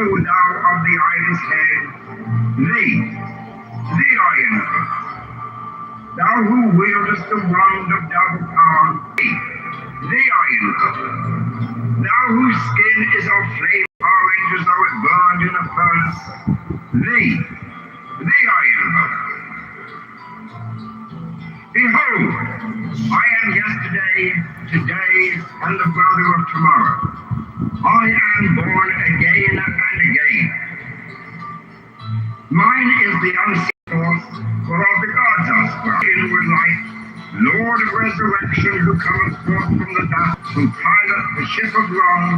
thou of the eyeless head, thee I invoke. Thou who wieldest the wand of double power, thee I invoke. Thou whose skin is of flame orange as though it burned in a furnace, thee I invoke. Behold, I am yesterday, today, and the brother of tomorrow. I am born again and again. Mine is the unseen force, whereof the gods are sprung. Inward light, Lord of resurrection, who cometh forth from the dust, who pilot the ship of wrong,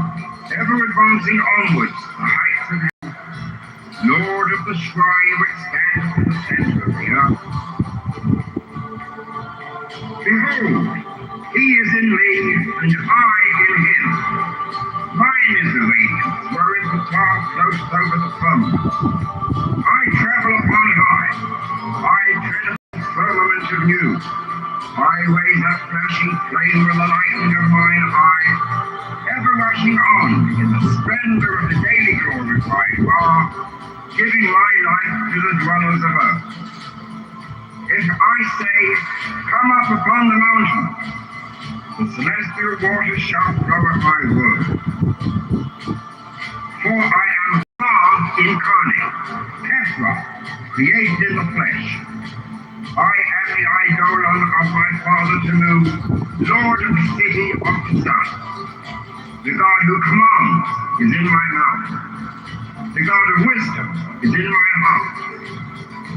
ever advancing onwards the heights of heaven. Lord of the shrine which stands in the center of the earth. Behold, he is in me, and I in him. Mine is the radiance, wherein the star floats over the firmament. I travel upon high. I tread upon the firmament of new. I raise that flashing flame with the lightning of mine eye, ever rushing on in the splendor of the daily glorified bar, giving my life to the dwellers of earth. If I say, come up upon the mountain, the celestial waters shall flow at my word. For I am God incarnate, Kitover, created in the flesh. I am the eidolon of my Father Tamu, Lord of the city of the sun. The God who commands is in my mouth. The God of wisdom is in my heart.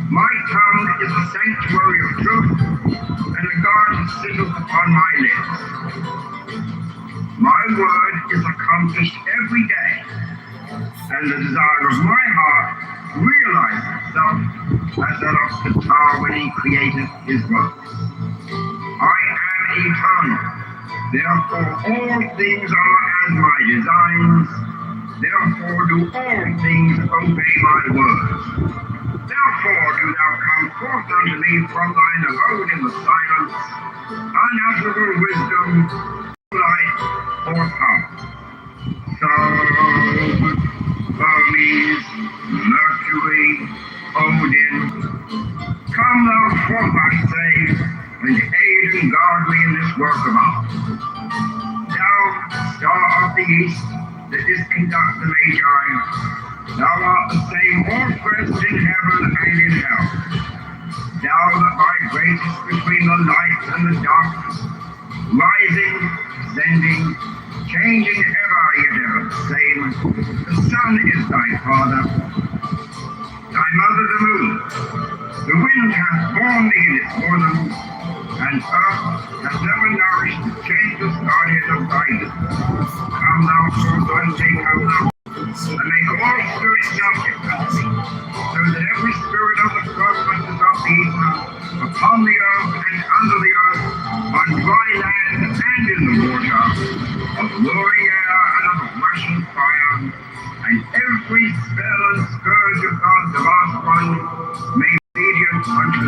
My tongue is the sanctuary of truth, and the God sitteth upon my lips. My word is accomplished every day, and the desire of my heart realizes itself as that of Kitover when he created his works. I am eternal, therefore all things are as my designs, therefore do all things obey my words. Therefore do thou come forth unto me from thine abode in the silence, unutterable wisdom, light, or power. So, Hermes, Mercury, Odin, come thou forth, I say, and aid and guard me in this work of ours. Thou, star of the east, that didst conduct the Magi, thou art the same all present in heaven and in hell. Thou that vibratest between the light and the darkness, rising, ascending, changing ever, yet ever the same. The sun is thy father, thy mother the moon. The wind hath borne thee in its bosom, and earth hath never nourished the changeless guardian of thy youth. Come thou forth and take up thou, and make all spirits subject unto thee, so that every spirit of the firmament and of the ether, upon the earth and under the earth, on dry land and in the water, of roaring air and of rushing fire, and every spell and scourge of God's last one may be obedient unto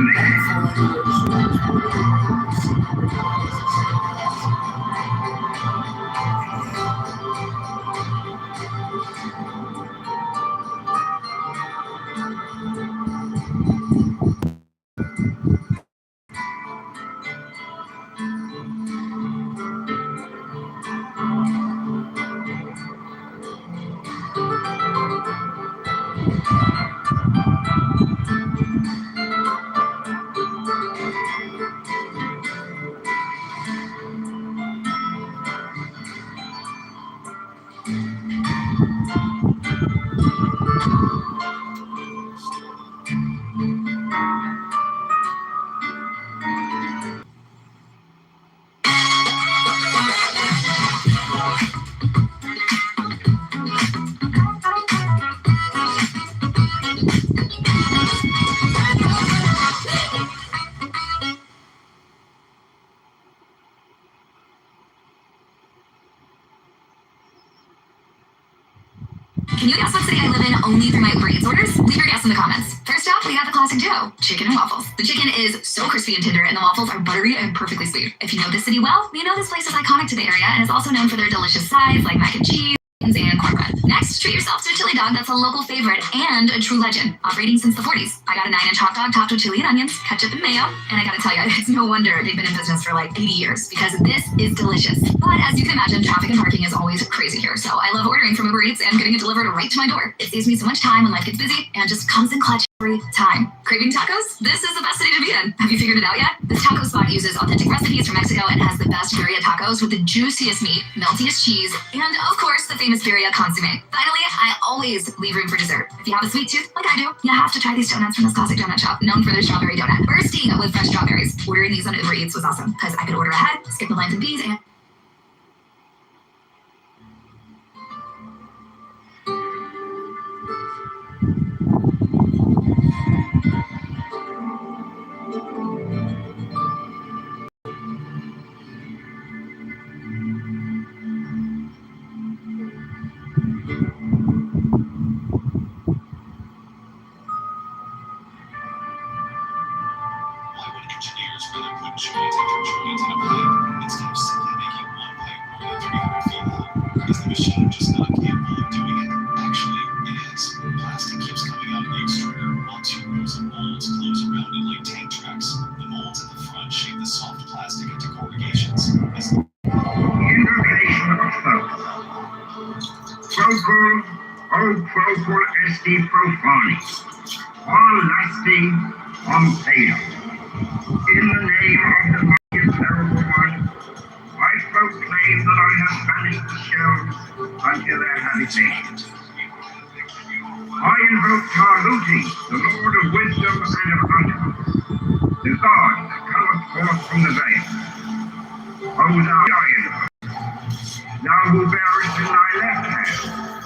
Can you guess what city I live in only through my Uber Eats orders? Leave your guess in the comments. First up, we got the classic Joe, chicken and waffles. The chicken is so crispy and tender, and the waffles are buttery and perfectly sweet. If you know this city well, you know this place is iconic to the area and is also known for their delicious sides like mac and cheese, and cornbread. Next, treat yourself to a chili dog that's a local favorite and a true legend, operating since the 40s. I got a 9-inch hot dog topped with chili and onions, ketchup and mayo, and I gotta tell you, it's no wonder they've been in business for like 80 years, because this is delicious. But as you can imagine, traffic and parking is always crazy here, so I love ordering from Uber Eats and getting it delivered right to my door. It saves me so much time when life gets busy and just comes in clutch every time. Craving tacos? This is the best city to be in. Have you figured it out yet? This taco spot uses authentic recipes from Mexico and has the best birria tacos with the juiciest meat, meltiest cheese, and of course, the famous birria consomme. Finally, I always leave room for dessert. If you have a sweet tooth, like I do, you have to try these donuts from this classic donut shop, known for their strawberry donut. Bursting with fresh strawberries. Ordering these on Uber Eats was awesome, because I could order ahead, skip the lines and bees, and Why would engineers rather put joint after joint in a pipe instead of simply making one pipe more than 300 feet long? Is the machine just not capable of doing it? Actually, it is. Plastic keeps coming out of the extruder while 2 rows of molds close around it like tank tracks. The molds at the front shape the soft plastic into corrugations. Invocation of folks. Procul, o procul esti profani, on lasti, on Theos. In the name of the mighty and terrible one, I proclaim that I have banished the shells unto their habitations. I invoke Taluti, the Lord of wisdom and of utterance, the God that cometh forth from the veil. O thou giant, thou who bearest in thy left hand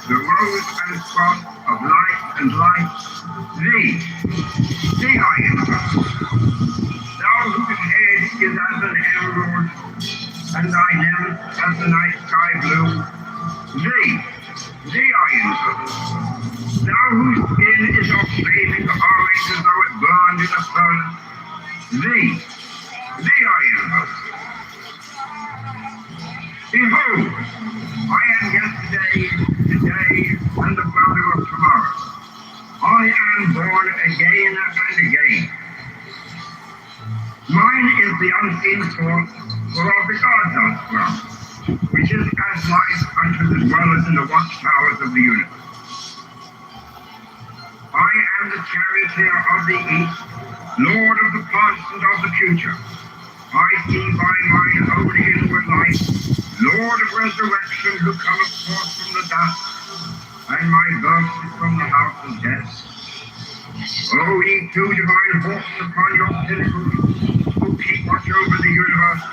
the rose and cross of light and light, thee I invoke. Thou whose head is as an emerald, and thy nymph as the night sky blue, thee I invoke. Thou whose skin is of flaming orange as though it burned in a furnace, thee I invoke. Behold, I am yesterday, today, and the brother of tomorrow. I am born again and again. Mine is the unseen source whereof the gods are sprung, which is as light unto the dwellers in the watchtowers of the universe. I am the charioteer of the east, lord of the past and of the future. I see by mine own inward light, Lord of resurrection, who cometh forth from the dust, and my birth is from the house of death. O ye two divine horses upon your pinnacles, who keep watch over the universe,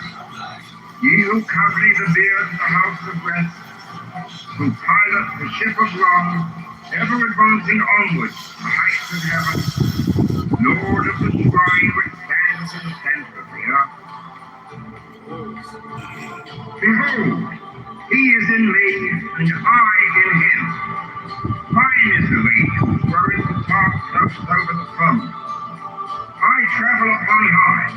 ye who accompany the bier to the house of rest, who pilot the ship of wrong, ever advancing onwards to the heights of heaven, Lord of the shrine which stands in the center of the earth. Behold, he is in me, and I in him. Mine is the radiance, wherein the dark floats over the firmament. I travel upon high.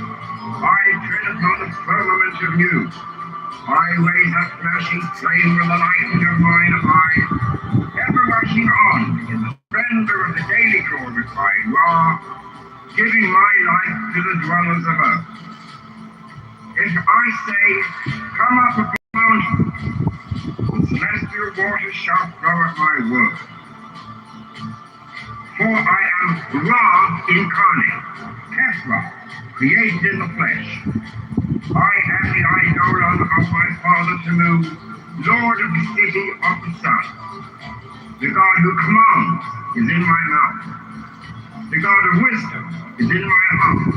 I tread upon the firmament of new. I raise a flashing flame from the lightning of mine eyes, ever rushing on in the splendor of the daily glorified Ra, giving my life to the dwellers of earth. If I say, come up upon the mountain, celestial waters shall flow at my word. For I am Ra incarnate, Kethra, created in the flesh. I am the eidolon of my father Tamu, Lord of the city of the sun. The God who commands is in my mouth. The God of wisdom is in my heart.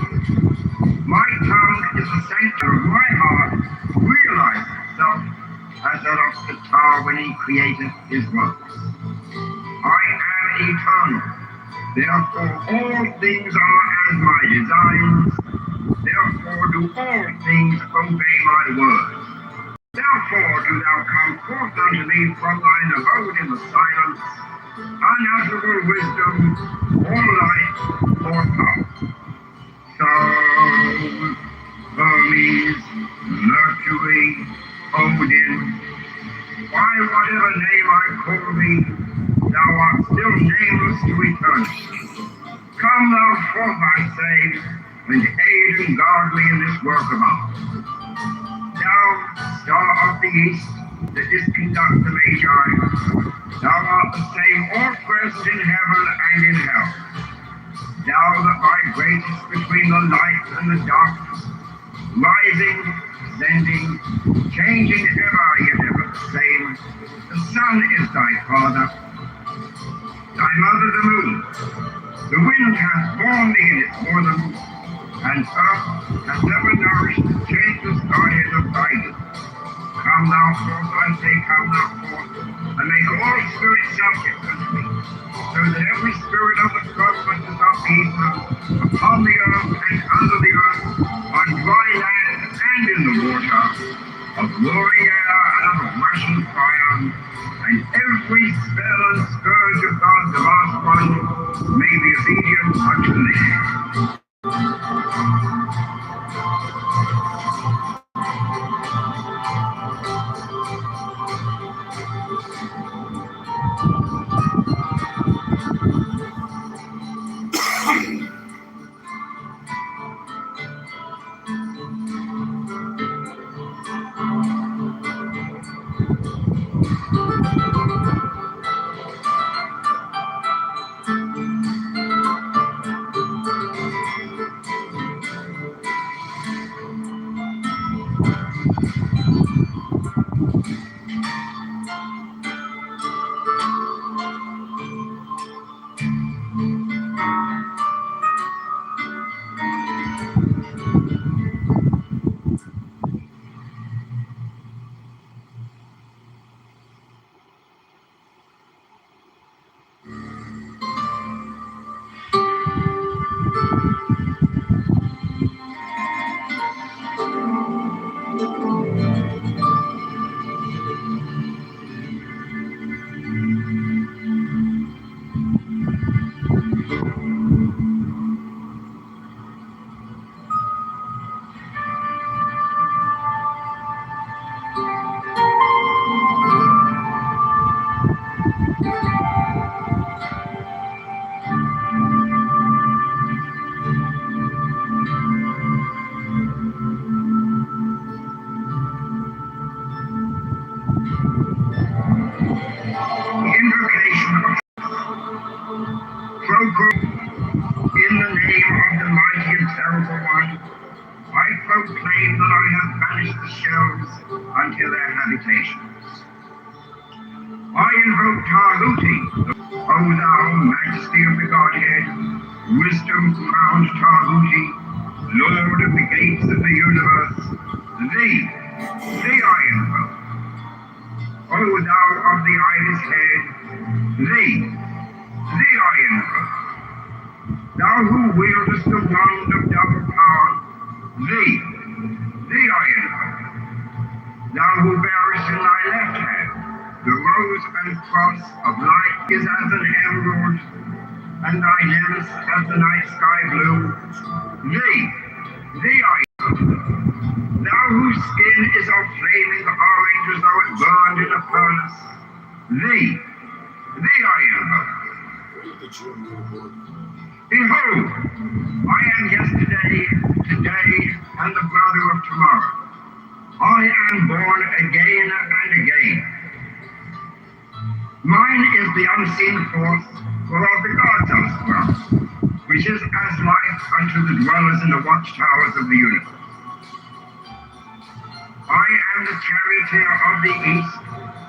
My tongue is the center of my heart, realizes itself as that of the Star when he created his works. I am eternal, therefore all things are as my designs, therefore do all things obey my words. Therefore do thou come forth unto me from thine abode in the silence, unutterable wisdom, all light, all power. So, Hermes, Mercury, Odin, by whatever name I still nameless to eternity. Come thou forth, I say, and aid and guard me in this work of ours. Thou, star of the east, that didst conduct the Magi, thou art the same all present in heaven and in hell. Thou that vibratest between the light and the darkness, rising, ascending, changing ever, yet ever the same. The sun is thy father, thy mother the moon. The wind hath borne thee in its bosom, and earth hath never nourished the changeless Godhead of thy youth. Come thou forth, I say, come thou forth, and make all spirits subject unto thee, so that every spirit of the firmament and of the earth, upon the earth and under the earth, on dry land and in the water, of roaring air and of rushing fire, and every spell and scourge of God's last one may be obedient unto thee. Invocation of in the name of the mighty and terrible one, I proclaim that I have banished the shells unto their habitations. I invoke Tahuti, O thou majesty of the Godhead, wisdom-crowned Tahuti, Lord of the gates of the universe. Thee I invoke. O thou of the ibis head, thee I invoke. Thou who wieldest the wand of double power, thee I invoke. Thou who bearest in thy left hand the rose and cross of light is as an emerald, and thy nemes as the night sky blue, thee I invoke. Thou whose skin is of flaming orange as though it burned in a furnace, thee I invoke. Behold, I am yesterday, today, and the brother of tomorrow. I am born again and again. Mine is the unseen force whereof the gods elsewhere, which is as life unto the dwellers in the watchtowers of the universe. I am the charioteer of the east,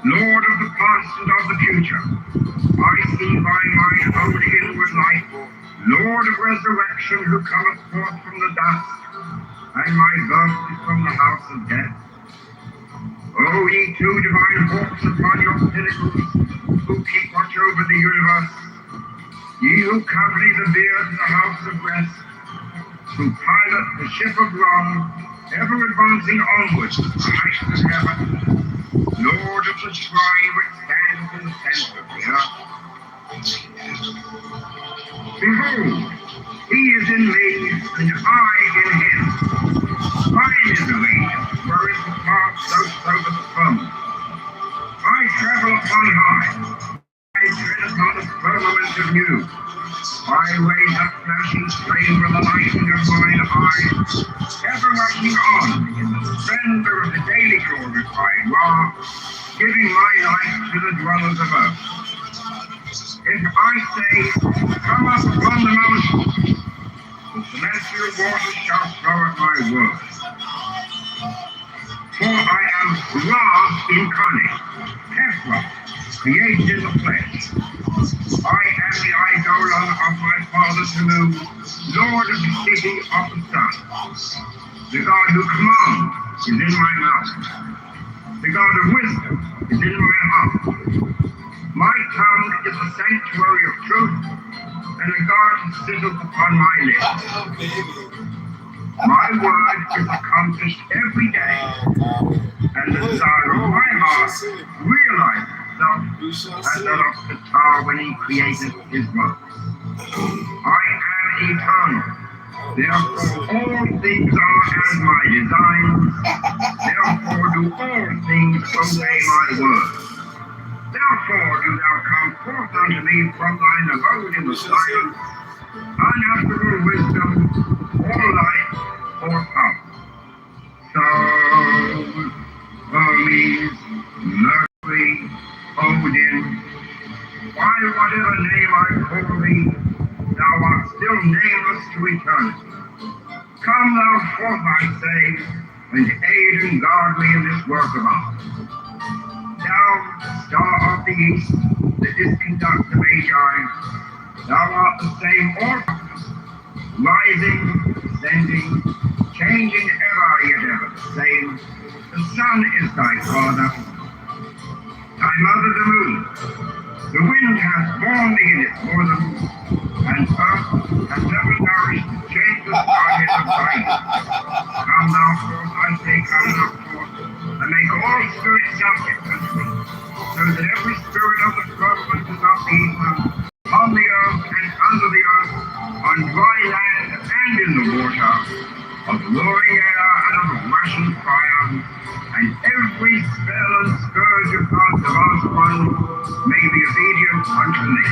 Lord of the past and of the future. I see by mine own inward light, Lord of resurrection, who cometh forth from the dust, and my birth is from the house of death. O ye two divine hawks upon your pinnacles, who keep watch over the universe, ye who company the beard of the house of rest, who pilot the ship of wrong, ever advancing onwards to the heights of heaven, Lord of the shrine which stands in the center of the earth. Behold, he is in me, and I in him. Mine is the way, wherein the path goes over the firmament. I travel upon high, I tread upon the firmament of new. I raise up flashing flame from the lighting of mine eyes, ever rushing on in the splendor of the daily glorified Ra, giving my life to the dwellers of earth. If I say, come up upon the mountain, the celestial waters shall flow at my word. For I am Ra incarnate, Kitover, created in the flesh. I am the eidolon of my father Tanu, Lord of the city of the sun. The God who commands is in my mouth. The God of wisdom is in my heart. My tongue is the sanctuary of truth, and a guard sitteth upon my lips. My word is accomplished every day, and the desire of my heart realizes itself as that of the tar when he created his work. I am eternal, therefore all things are as my design, therefore do all things obey my word. Therefore do thou come forth unto me from thine abode in the silence, unanswerable wisdom, or light, or power. So, Hermes, Mercury, Odin, by whatever name I call thee, thou art still nameless to eternity. Come thou forth, I say, and aid and guard me in this work of art. Thou, star of the east, that didst conduct the Magi, thou art the same orphan, rising, descending, changing ever, yet ever the same. The sun is thy father, thy mother the moon. The wind hath borne thee in its bosom, and earth hath never nourished the changeless Godhead of thine. Come thou forth, I say, come thou forth, and make all spirits subject unto me, so that every spirit of the firmament is of the earth, on the earth and under the earth, on dry land and in the water, of roaring air and of rushing fire, and every spell and scourge of God's vast one may be obedient unto me.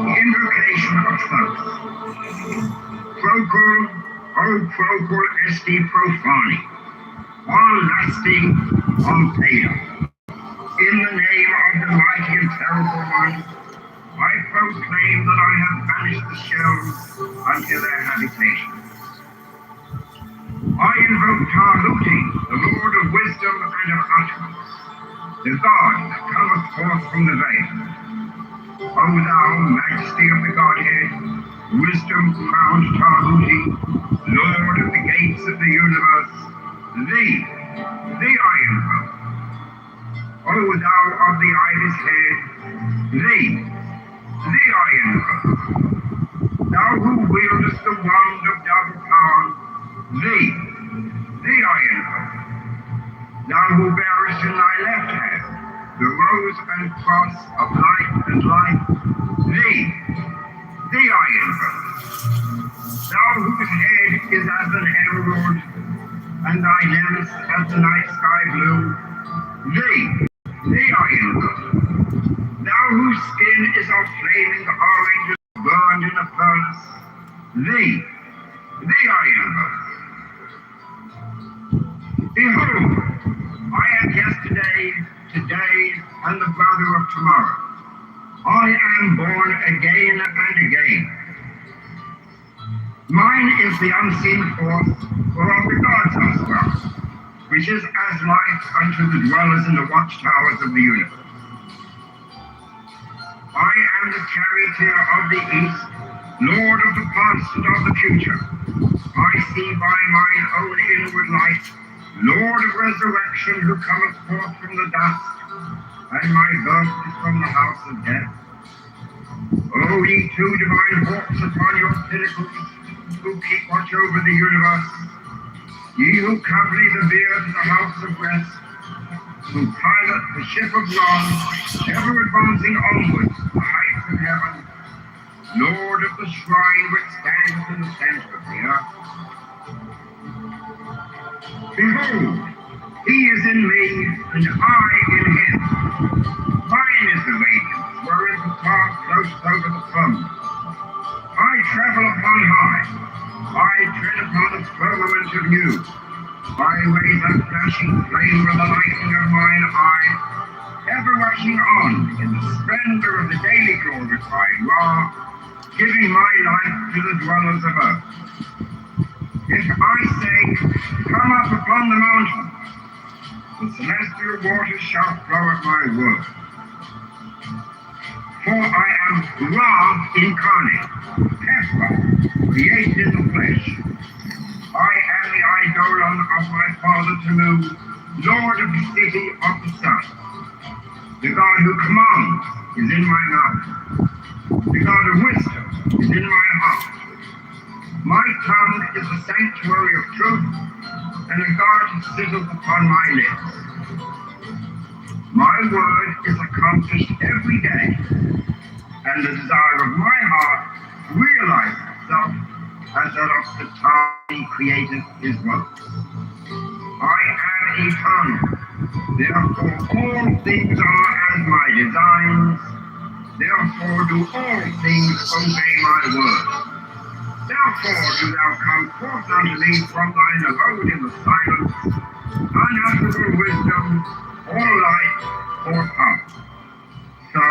Invocation of Thoth. Procul, o procul esti profani, while lasting on Thea. In the name of the mighty and terrible one, I proclaim that I have banished the shells unto their habitation. I invoke Tahuti, the Lord of wisdom and of utterance, the God that cometh forth from the veil. O thou majesty of the Godhead, wisdom-crowned Tahuti, Lord of the gates of the universe, thee I invoke. O thou of the ibis head, thee I invoke. Thou who wieldest the wand of double power, Thee I invoke. Thou who bearest in thy left hand the rose and cross of light and life, thee I invoke. Thou whose head is as an emerald, and thy limbs as the night sky blue, thee I invoke. Thou whose skin is of flaming orange burned in a furnace, thee I invoke. Behold, I am yesterday, today, and the brother of tomorrow. I am born again and again. Mine is the unseen force, whereof the gods are sprung, which is as light unto the dwellers in the watchtowers of the universe. I am the charioteer of the east, lord of the past and of the future. I see by mine own inward light, Lord of resurrection, who cometh forth from the dust, and my birth is from the house of death. O ye two divine hawks upon your pinnacles, who keep watch over the universe, ye who accompany the bier to the house of rest, who pilot the ship of love, ever advancing onwards to the heights of heaven, Lord of the shrine which stands in the center of the earth. Behold, he is in me, and I in him. Mine is the radiance, wherein the path floats over the firmament. I travel upon high. I tread upon the firmament of you. My ways are flashing flame with the lightning of mine eye, ever rushing on in the splendor of the daily glorified Ra, giving my life to the dwellers of earth. If I say, come up upon the mountain, the celestial waters shall flow at my word. For I am Ra incarnate, Kitover, created in the flesh. I am the eidolon of my father Tamu, Lord of the city of the sun. The God who commands is in my mouth. The God of wisdom is in my heart. My tongue is the sanctuary of truth, and a guard sitteth upon my lips. My word is accomplished every day, and the desire of my heart realizes itself as that of the time he created his works. I am eternal, therefore all things are as my designs, therefore do all things obey my word. Therefore do thou come forth unto me from thine abode in the silence, unutterable wisdom, or light, or power. So,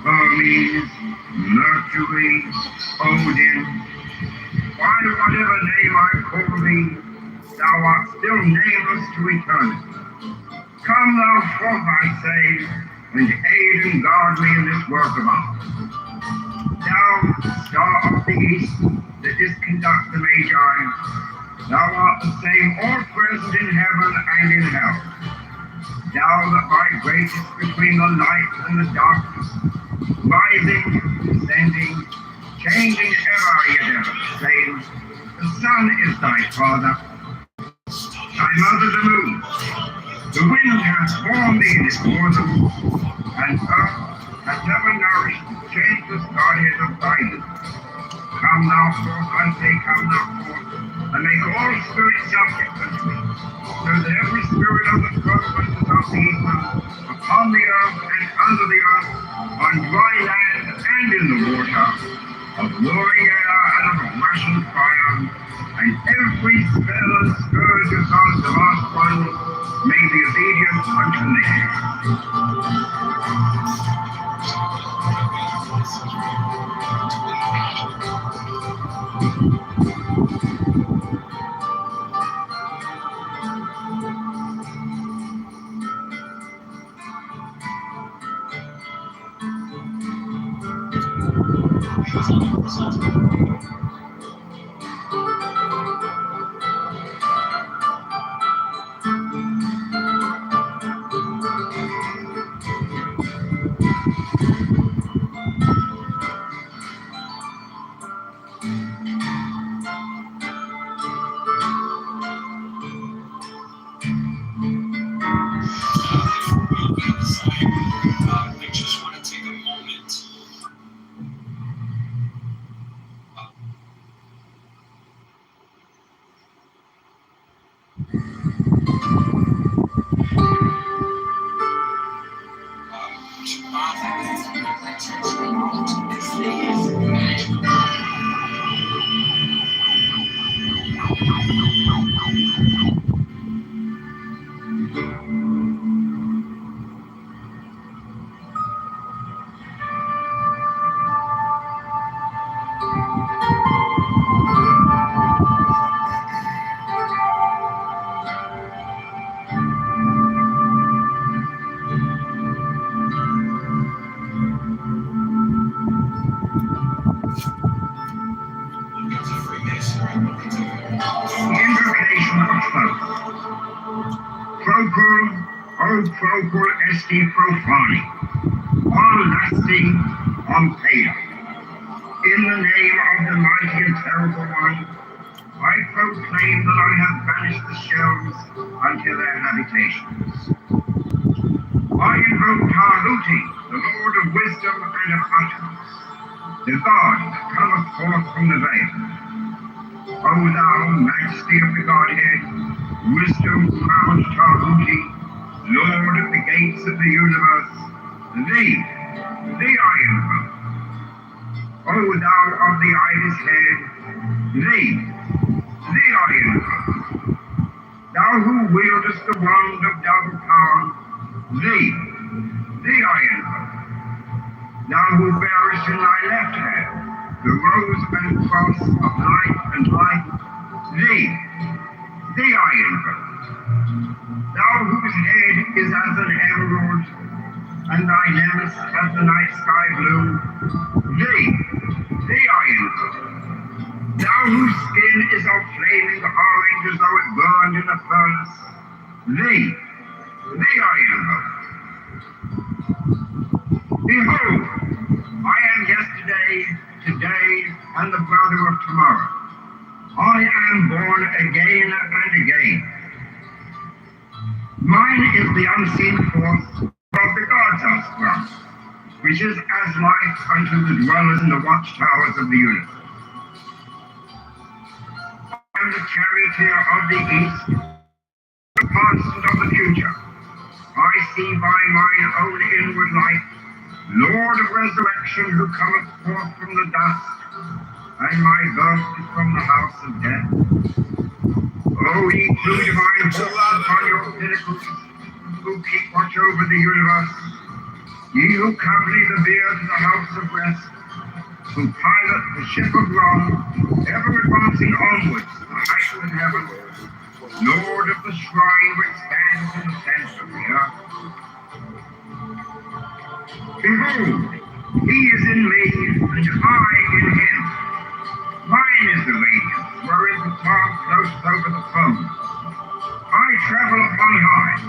Hermes, Mercury, Odin, by whatever name I call thee, thou art still nameless to eternity. Come thou forth, I say, and aid and guard me in this work of art. Thou, star of the east, that didst conduct the Magi, thou art the same all present in heaven and in hell. Thou that vibratest between the light and the darkness, rising, descending, changing ever yet ever the same. The sun is thy father, thy mother the moon. The wind hath formed thee in its bosom, and earth hath never nourished the changeless Godhead of thy youth. Come thou forth, I say, come thou forth, and make all spirits subject unto me, so that every spirit of the firmament and of the ether, upon the earth and under the earth, on dry land and in the water, of roaring air and of rushing fire, and every spell and scourge of God's last one may be obedient unto nature. Invocation of folk. Procul, o procul esti profani, on lasti, on paedo. In the name of the mighty and terrible one, I proclaim that I have banished the shells unto their habitations. I invoke Tahuti, the Lord of wisdom and of utterance, the God that cometh forth from the veil. O thou majesty of the Godhead, wisdom crowned Tahuti, Lord of the gates of the universe, thee I invoke. O thou of the ibis head, thee I invoke. Thou who wieldest the wand of double power, thee I invoke. Thou who bearest in thy left hand the rose and cross of life and light, thee I invoke. Thou whose head is as an emerald, and thy nemes as the night sky blue, thee I invoke. Thou whose skin is of flaming orange as though it burned in a furnace, thee I invoke. Behold, I am yesterday, today, and the brother of tomorrow. I am born again and again. Mine is the unseen force of the God's house, which is as light unto the dwellers in the watchtowers of the universe. I am the charioteer of the east, the constant of the future. I see by mine own inward light, Lord of resurrection, who cometh forth from the dust, and my birth is from the house of death. O ye two divine forces upon your pinnacles, who keep watch over the universe, ye who accompany the bier to the house of rest, who pilot the ship of wrong, ever advancing onwards to the heights of heaven, Lord of the shrine which stands in the center of the earth. Behold, he is in me, and I in him. Mine is the radiance, wherein the cloud floats over the foam. I travel upon high.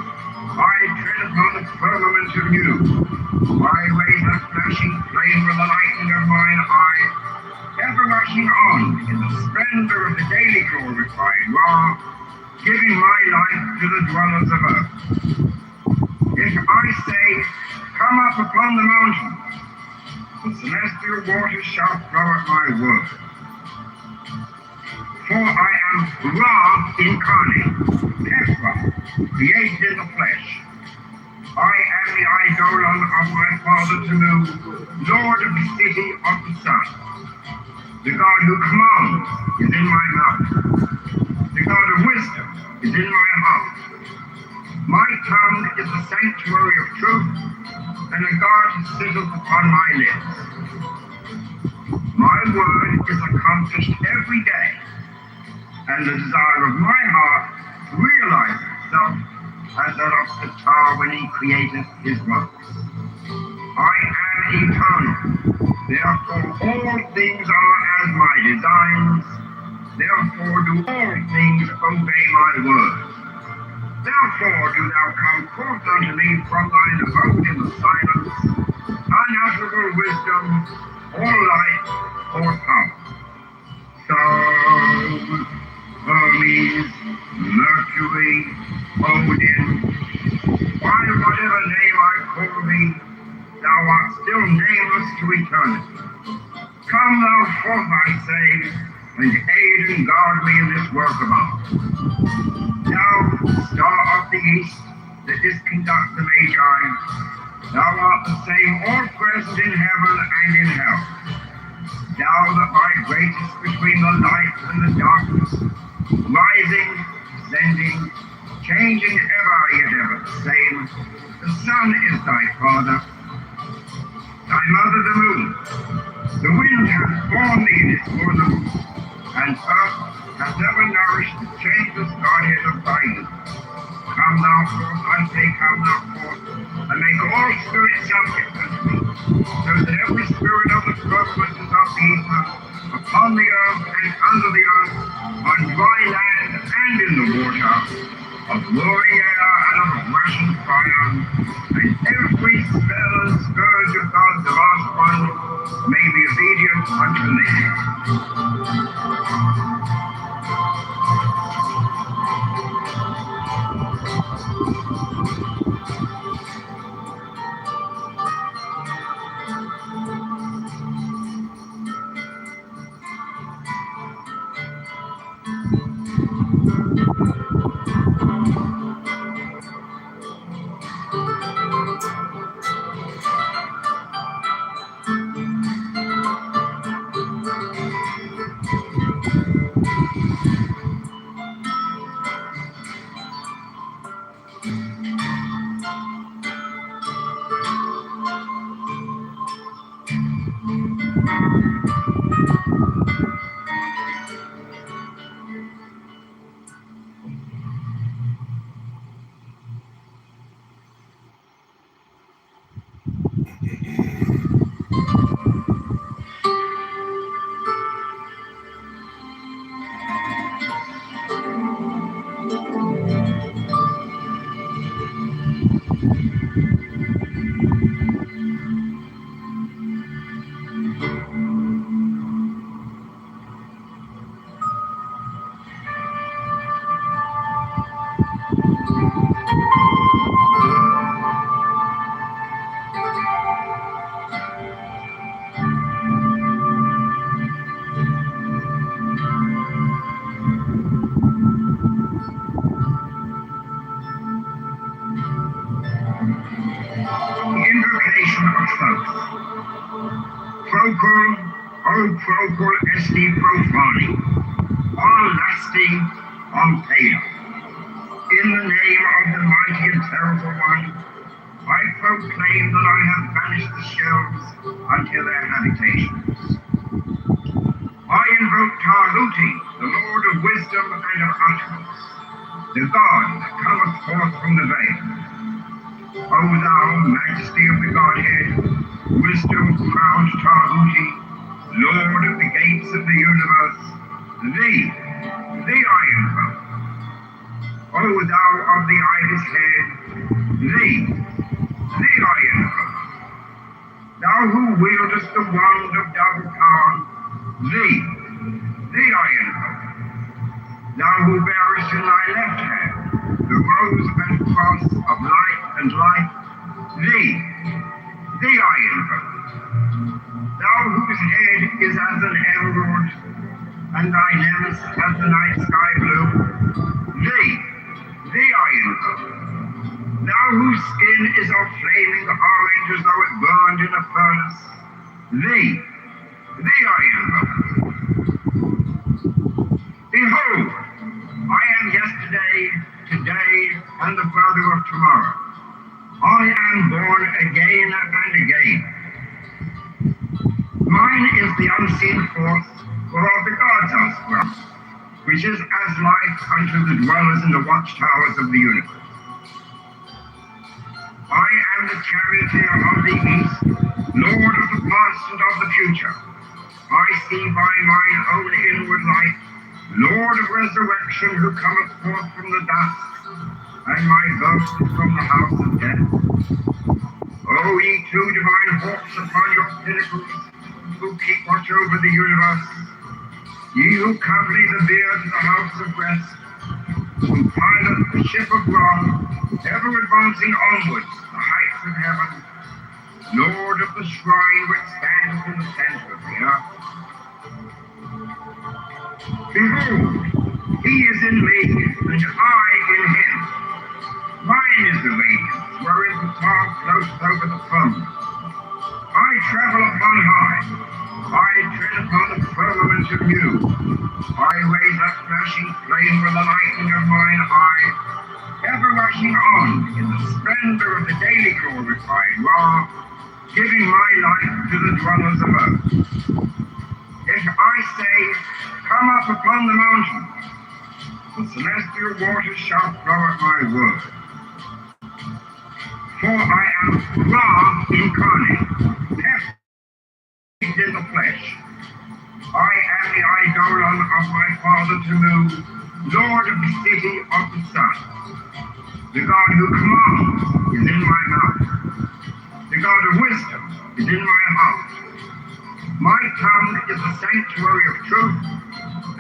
I tread upon the firmament of you. I raise a flashing flame with the lightning of mine eye, ever rushing on in the splendor of the daily glorified Ra, giving my life to the dwellers of earth. If I say, come up upon the mountains, the celestial waters shall flow at my word. For I am Ra incarnate, Tephra, created in the flesh. I am the eidolon of my father Tamu, Lord of the city of the sun. The God who commands is in my mouth. The God of wisdom is in my heart. My tongue is the sanctuary of truth, and a guard sitteth upon my lips. My word is accomplished every day, and the desire of my heart realizes itself as that of the tar when he created his works. I am eternal, therefore all things are as my designs, therefore do all things obey my words. Therefore do thou come forth unto me from thine abode in the silence, unutterable wisdom, or light, or power. So, Hermes, Mercury, Odin, by whatever name I call thee, thou art still nameless to eternity. Come thou forth, I say, and aid and guard me in this work of art. Thou, star of the east, that didst conduct the Magi, thou art the same all present in heaven and in hell. Thou that vigratest between the light and the darkness, unending, changing ever yet ever the same. The sun is thy father, thy mother the moon. The wind hath borne thee in its bosom, and earth hath never nourished the changeless Godhead of thy youth. Come thou forth, I say, come thou forth, and make all spirits subject unto me, so that every spirit of the firmament and of the ether, upon the earth and under the earth, on dry land and in the water, of roaring air and of rushing fire, and every spell and scourge of God's last one may be obedient unto me. Invocation of folk. Procul, o procul esti profani, all lusty, on paedo. In the name of the mighty and terrible one, I proclaim that I have banished the shells unto their habitations. I invoke Taluti, the Lord of wisdom and of utterance, the God that cometh forth from the veil. O thou majesty of the Godhead, wisdom-crowned Tahuti, Lord of the gates of the universe, thee I invoke. O thou of the ibis head, thee I invoke. Thou who wieldest the wand of double power, thee I invoke. Thou who bearest in thy left hand the rose and cross of light and life, thee I invoke. Thou whose head is as an emerald, and thy limbs as the night sky blue, thee I invoke. Thou whose skin is of flaming orange as though it burned in a furnace, thee I invoke. Behold, I am yesterday, today, and the brother of tomorrow. I am born again and again. Mine is the unseen force, whereof the gods are sprung, which is as life unto the dwellers in the watchtowers of the universe. I am the charioteer of the east, lord of the past and of the future. I see by mine own inward light, Lord of resurrection, who cometh forth from the dust, and my birth from the house of death. O ye two divine hawks upon your pinnacles, who keep watch over the universe, ye who accompany the bier to the house of rest, who pilot the ship of wrong, ever advancing onwards to the heights of heaven, Lord of the shrine which standeth in the center of the earth. Behold, he is in me, and I in him. Mine is the radiance, wherein the star floats over the firmament. I travel upon high. I tread upon the firmament of you. I is that flashing flame from the lightning of mine eye, ever rushing on in the splendor of the daily glorified law, giving my life to the dwellers of earth. If I say, come up upon the mountain, the celestial waters shall flow at my word. For I am Ra incarnate, perfect in the flesh. I am the eidolon of my father Tamu, Lord of the city of the sun. The God who commands is in my mouth. The God of wisdom is in my heart. My tongue is the sanctuary of truth,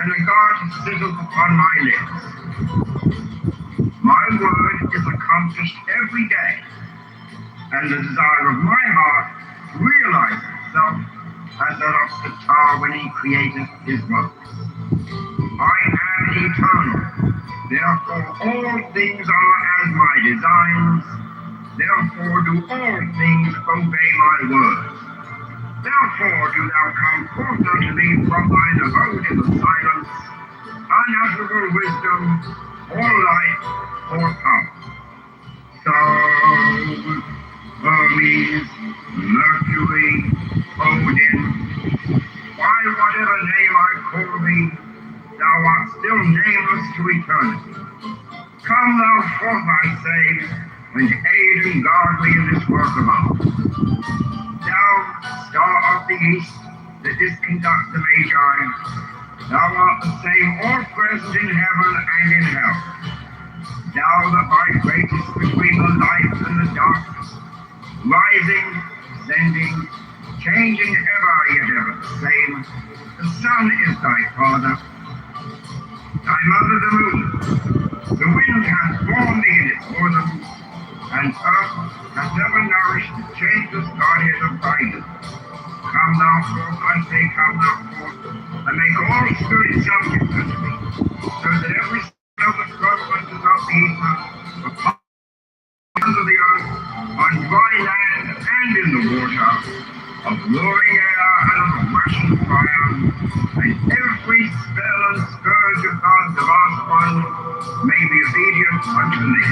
and a guard sitteth upon my lips. My word is accomplished every day, and the desire of my heart realizes itself as that of Kitover when he created his works. I am eternal, therefore all things are as my designs, therefore do all things obey my words. Therefore do thou come forth unto me from thine abode in the silence, unutterable wisdom, or light, or power. So, Hermes, Mercury, Odin, by whatever name I call thee, thou art still nameless to eternity. Come thou forth, I say, and aid and guard me in this work of art. Thou, star of the east, that didst conduct the Magi, thou art the same all present in heaven and in hell. Thou that vibratest between the light and the darkness, rising, ascending, changing ever yet ever the same. The sun is thy father, thy mother the moon. The wind hath borne thee in its bosom, and earth hath never nourished the changeless Godhead of thy youth. Come thou forth, I say, come thou forth, and make all spirits subject unto me, so that every son of the firmament of the ether, upon under the earth, on dry land and in the water, of roaring air and of rushing fire, and every spell and scourge of God's vast one may be obedient unto me.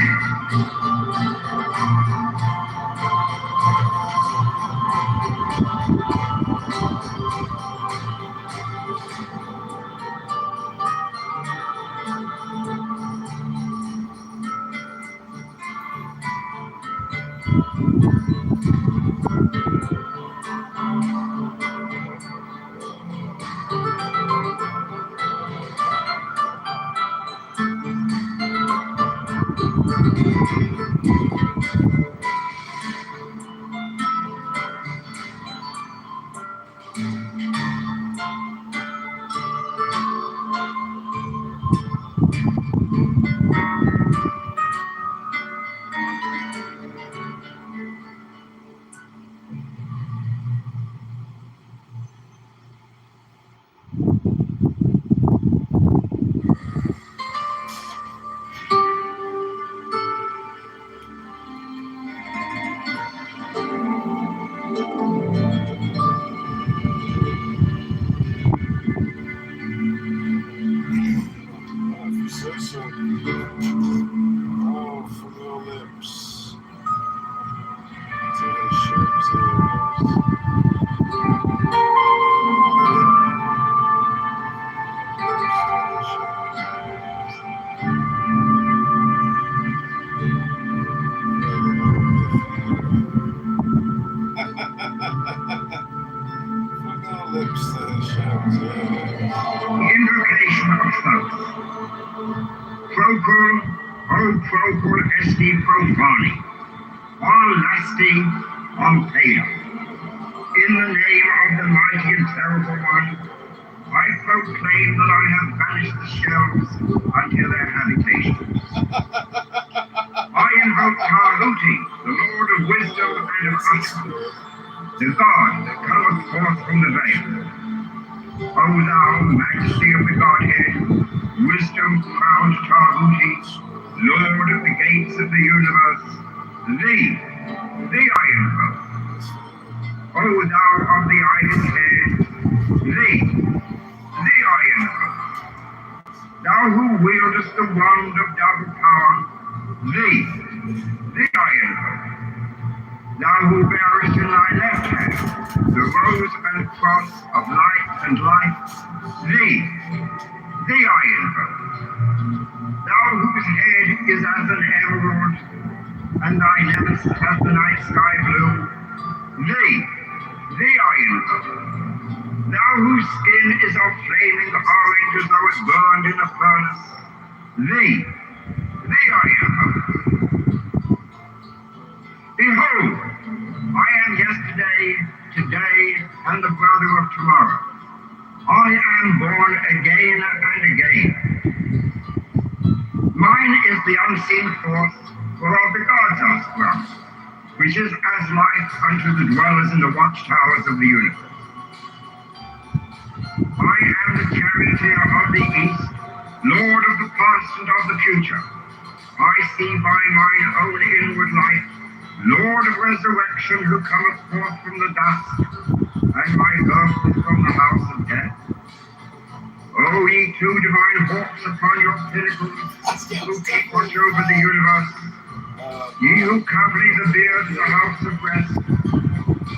Invocation of Thoth. Procul, o procul esti profani, all lusty, on Peda. In the name of the mighty and terrible one, I proclaim that I have banished the shells unto their habitations. I invoke Tahuti, the Lord of wisdom and of utterance, the God that cometh forth from the veil. O thou majesty of the Godhead, wisdom-crowned Tahuti, Lord of the gates of the universe, thee I invoke. O thou of the iron head, thee I invoke. wieldest the wand of double power, thee I invoke. Thou who bearest in thy left hand the rose and cross of light and life, thee I invoke. Thou whose head is as an emerald, and thy limbs as the night sky blue, thee I invoke. Thou whose skin is of flaming orange as though it burned in a furnace, thee I invoke. Behold, I am yesterday, today, and the brother of tomorrow. I am born again and again. Mine is the unseen force whereof the gods are sprung, which is as life unto the dwellers in the watchtowers of the universe. I am the charioteer of the east, lord of the past and of the future. I see by mine own inward light, Lord of resurrection, who cometh forth from the dust, and my birth is from the house of death. O ye two divine hawks upon your pinnacles, who keep watch over the universe, ye who company the bier to the house of rest,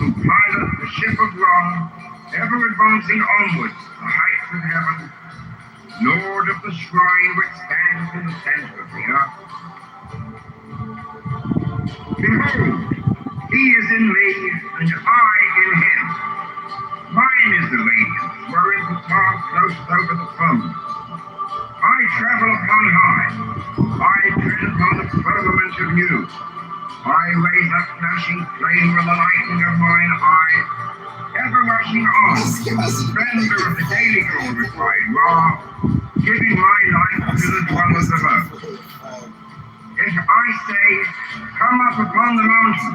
who pilot the ship of wrong, ever advancing onwards the heights of heaven, Lord of the shrine which stands in the center of the earth. Behold, he is in me, and I in him. Mine is the radiance, wherein the star floats over the throne. I travel upon high. I tread upon the firmament of you. I raise up flashing flame with the lightning of mine eye, ever rushing on, splendor of the daily glorified law, giving my life to the dwellers of earth. If I say, come up upon the mountain,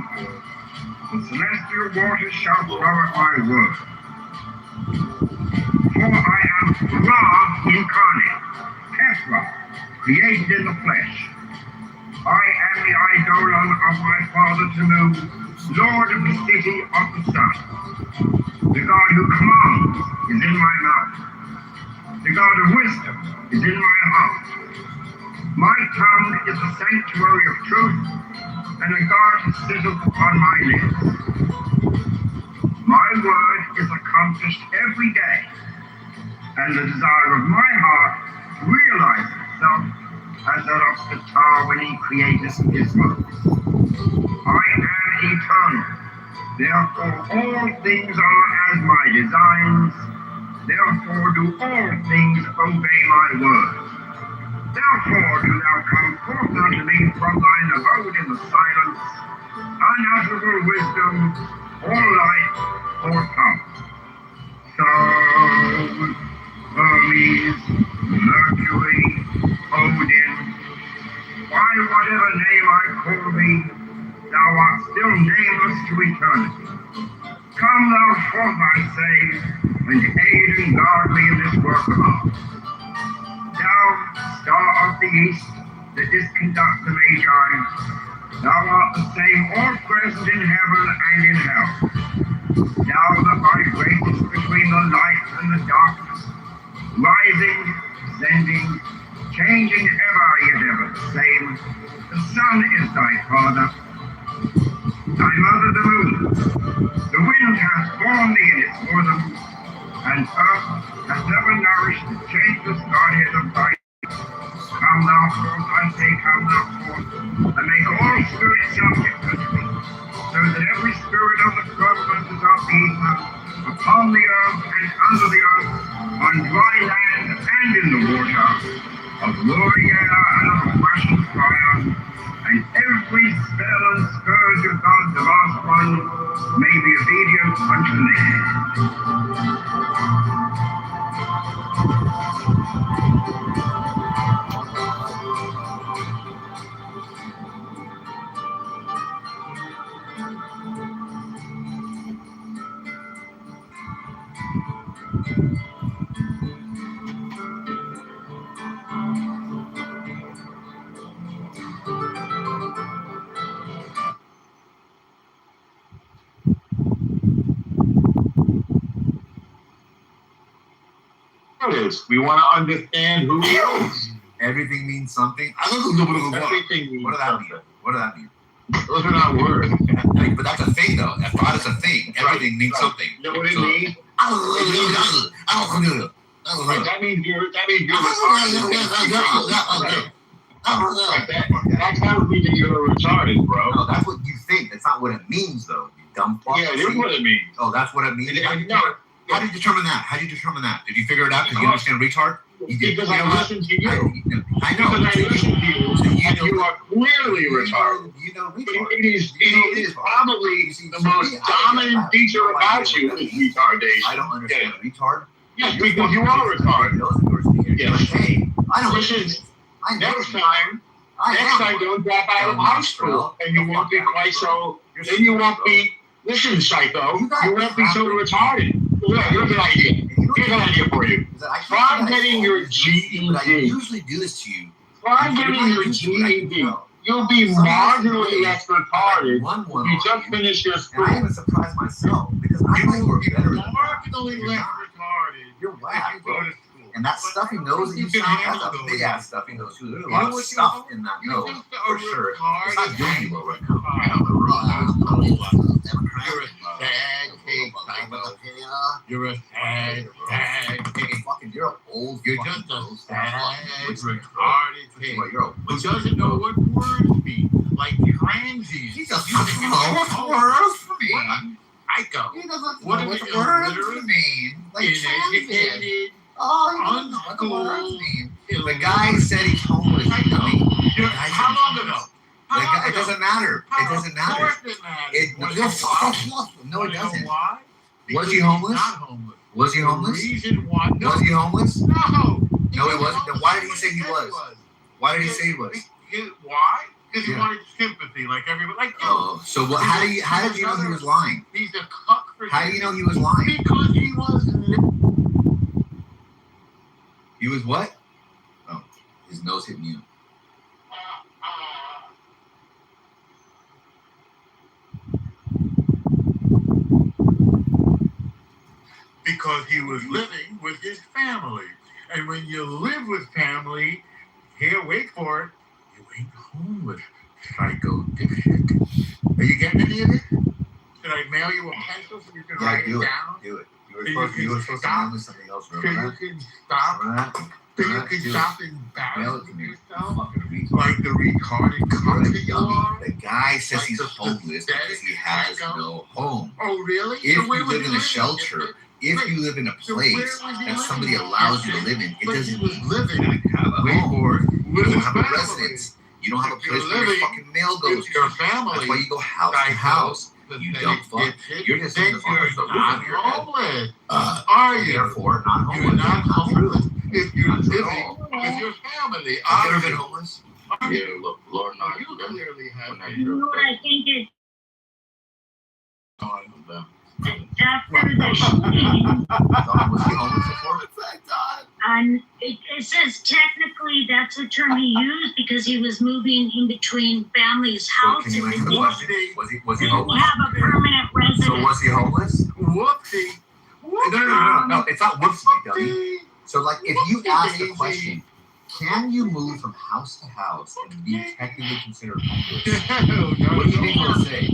the celestial waters shall flow at my word. For I am Ra incarnate, Kitover, created in the flesh. I am the eidolon of my father Tanu, lord of the city of the sun. The God who commands is in my mouth. The God of wisdom is in my heart. My tongue is the sanctuary of truth, and a guard sitteth upon my lips. My word is accomplished every day, and the desire of my heart realizes itself as that of the Tar when he created his world. I am eternal, therefore all things are as my designs, therefore do all things obey my words. Therefore do thou come forth unto me from thine abode in the silence, unutterable wisdom, or light, or power. So, Hermes, Mercury, Odin, by whatever name I call thee, thou art still nameless to eternity. Come thou forth, I say, and aid and guard me in this work of art. Thou, star of the east, that didst conduct the Magi, thou art the same all present in heaven and in hell. Thou that vibratest between the light and the darkness, rising, descending, changing ever, yet ever the same. The sun is thy father, thy mother the moon. The wind hath borne thee in its bosom, and earth hath never nourished the changeless Godhead of thy. Come thou forth, I say, come thou forth, and make all spirits subject unto thee, so that every spirit of the firmament is of the ether, upon the earth and under the earth, on dry land and in the water, of roaring air and of flashing fire, and every spell and scourge of God the vast one may be obedient unto me. We want to understand who he is. Everything means something. Everything means What does that something. mean? What does that mean? Those are not words. But that's a thing, though. A thought is a thing. Everything means something. You know what it means? That means you're That's how we think you're retarded, bro. No, that's what you think. That's not what it means, though. You dumb fuck. Yeah, it is what it means. Oh, that's what it means. No. How did you determine that? How did you determine that? Did you figure it out because you understand retard? You did. Because I listen to you. I know. Because I listen to you, and you are clearly retarded. You know retard. It is probably the most dominant feature about you is retardation. I don't understand retard. Yes, because you are retarded. Yes. Hey, I don't. Listen, next time, don't drop out of high school, and you won't be quite so. Then you won't be. Listen, psycho, you won't be so retarded. Look, here's an idea. Here's an idea for you. Try getting your GED. I usually do this to you. Try getting your GED. You'll be marginally less retarded. You just finished your school. And I even surprised myself because I know you're better than that. Marginally less retarded. You're whack, If you go to school. And that stuffy nose that you sound, that's a big ass stuffy nose too. There's a lot of stuff in that nose, for sure. It's not doing you well right now. You're a sad case, You're a sad case. Fucking, you're an old. You're fucking just a nose. sad, Fucking- retarded kid who doesn't know what words mean, like transient. He doesn't know what words mean. I go. He doesn't know What what is it, words illiterate? mean. Like transient. Uneducated. Oh, he doesn't know what the words mean. The guy said he's homeless. I know. The guy said How he's long homeless. ago? It doesn't matter. It doesn't matter. Of course it matters. No, it doesn't. Why? Was he Because homeless? he's not homeless. Was he homeless? The reason why? No. Was he homeless? No. No, he wasn't. Then why did he say he was? Why did he say he was? Why? Because he Yeah. wanted sympathy, like everybody. Like you. Oh, so what? How did you know he was lying? He's a cuck for How do you know he was lying? Because he was. He was what? Oh, his nose hit mute. Because he was living with his family. And when you live with family, here, wait for it, you ain't homeless, psycho dipshit. Are you getting any of it? Should I mail you a pencil so you can write it down? Do it. You were So supposed to mail me something else. So Remember you can stop. that? So you Remember can that? stop Mail embarrassing it to me. yourself. Fucking retard. Like the retarded cunt that you are. The guy says Like he's the homeless because he has psycho. no home. Oh, really? If So where you was live he in a living? shelter, if you live in a So where place was he that living? somebody allows you to live in, it But doesn't he was mean living. you have a Wait home. for it. You With don't his have a family. residence. You don't have a If you're place where your living fucking mail goes With to. your family. That's why you go house to Psycho. house. You Then dumb you fuck. get it. You're just Then saying the fuckers you're that live not in your head. homeless. Uh, Are you? Therefore, not homeless. You're not true. homeless if you're Not true at living all. with your family. Have you Are ever been you? homeless? Are Yeah, you? look, Lord knows. You clearly have been. You know what I think is on them. after the shooting, Was he homeless before? it says technically that's the term he used because he was moving in between families' So can houses you and answer the didn't question? Was he homeless? have a permanent So residence. was he homeless? Whoopsie. No. It's not whoopsie, dummy. So like, if you ask the question, can you move from house to house and be technically considered homeless? What do you think it would say?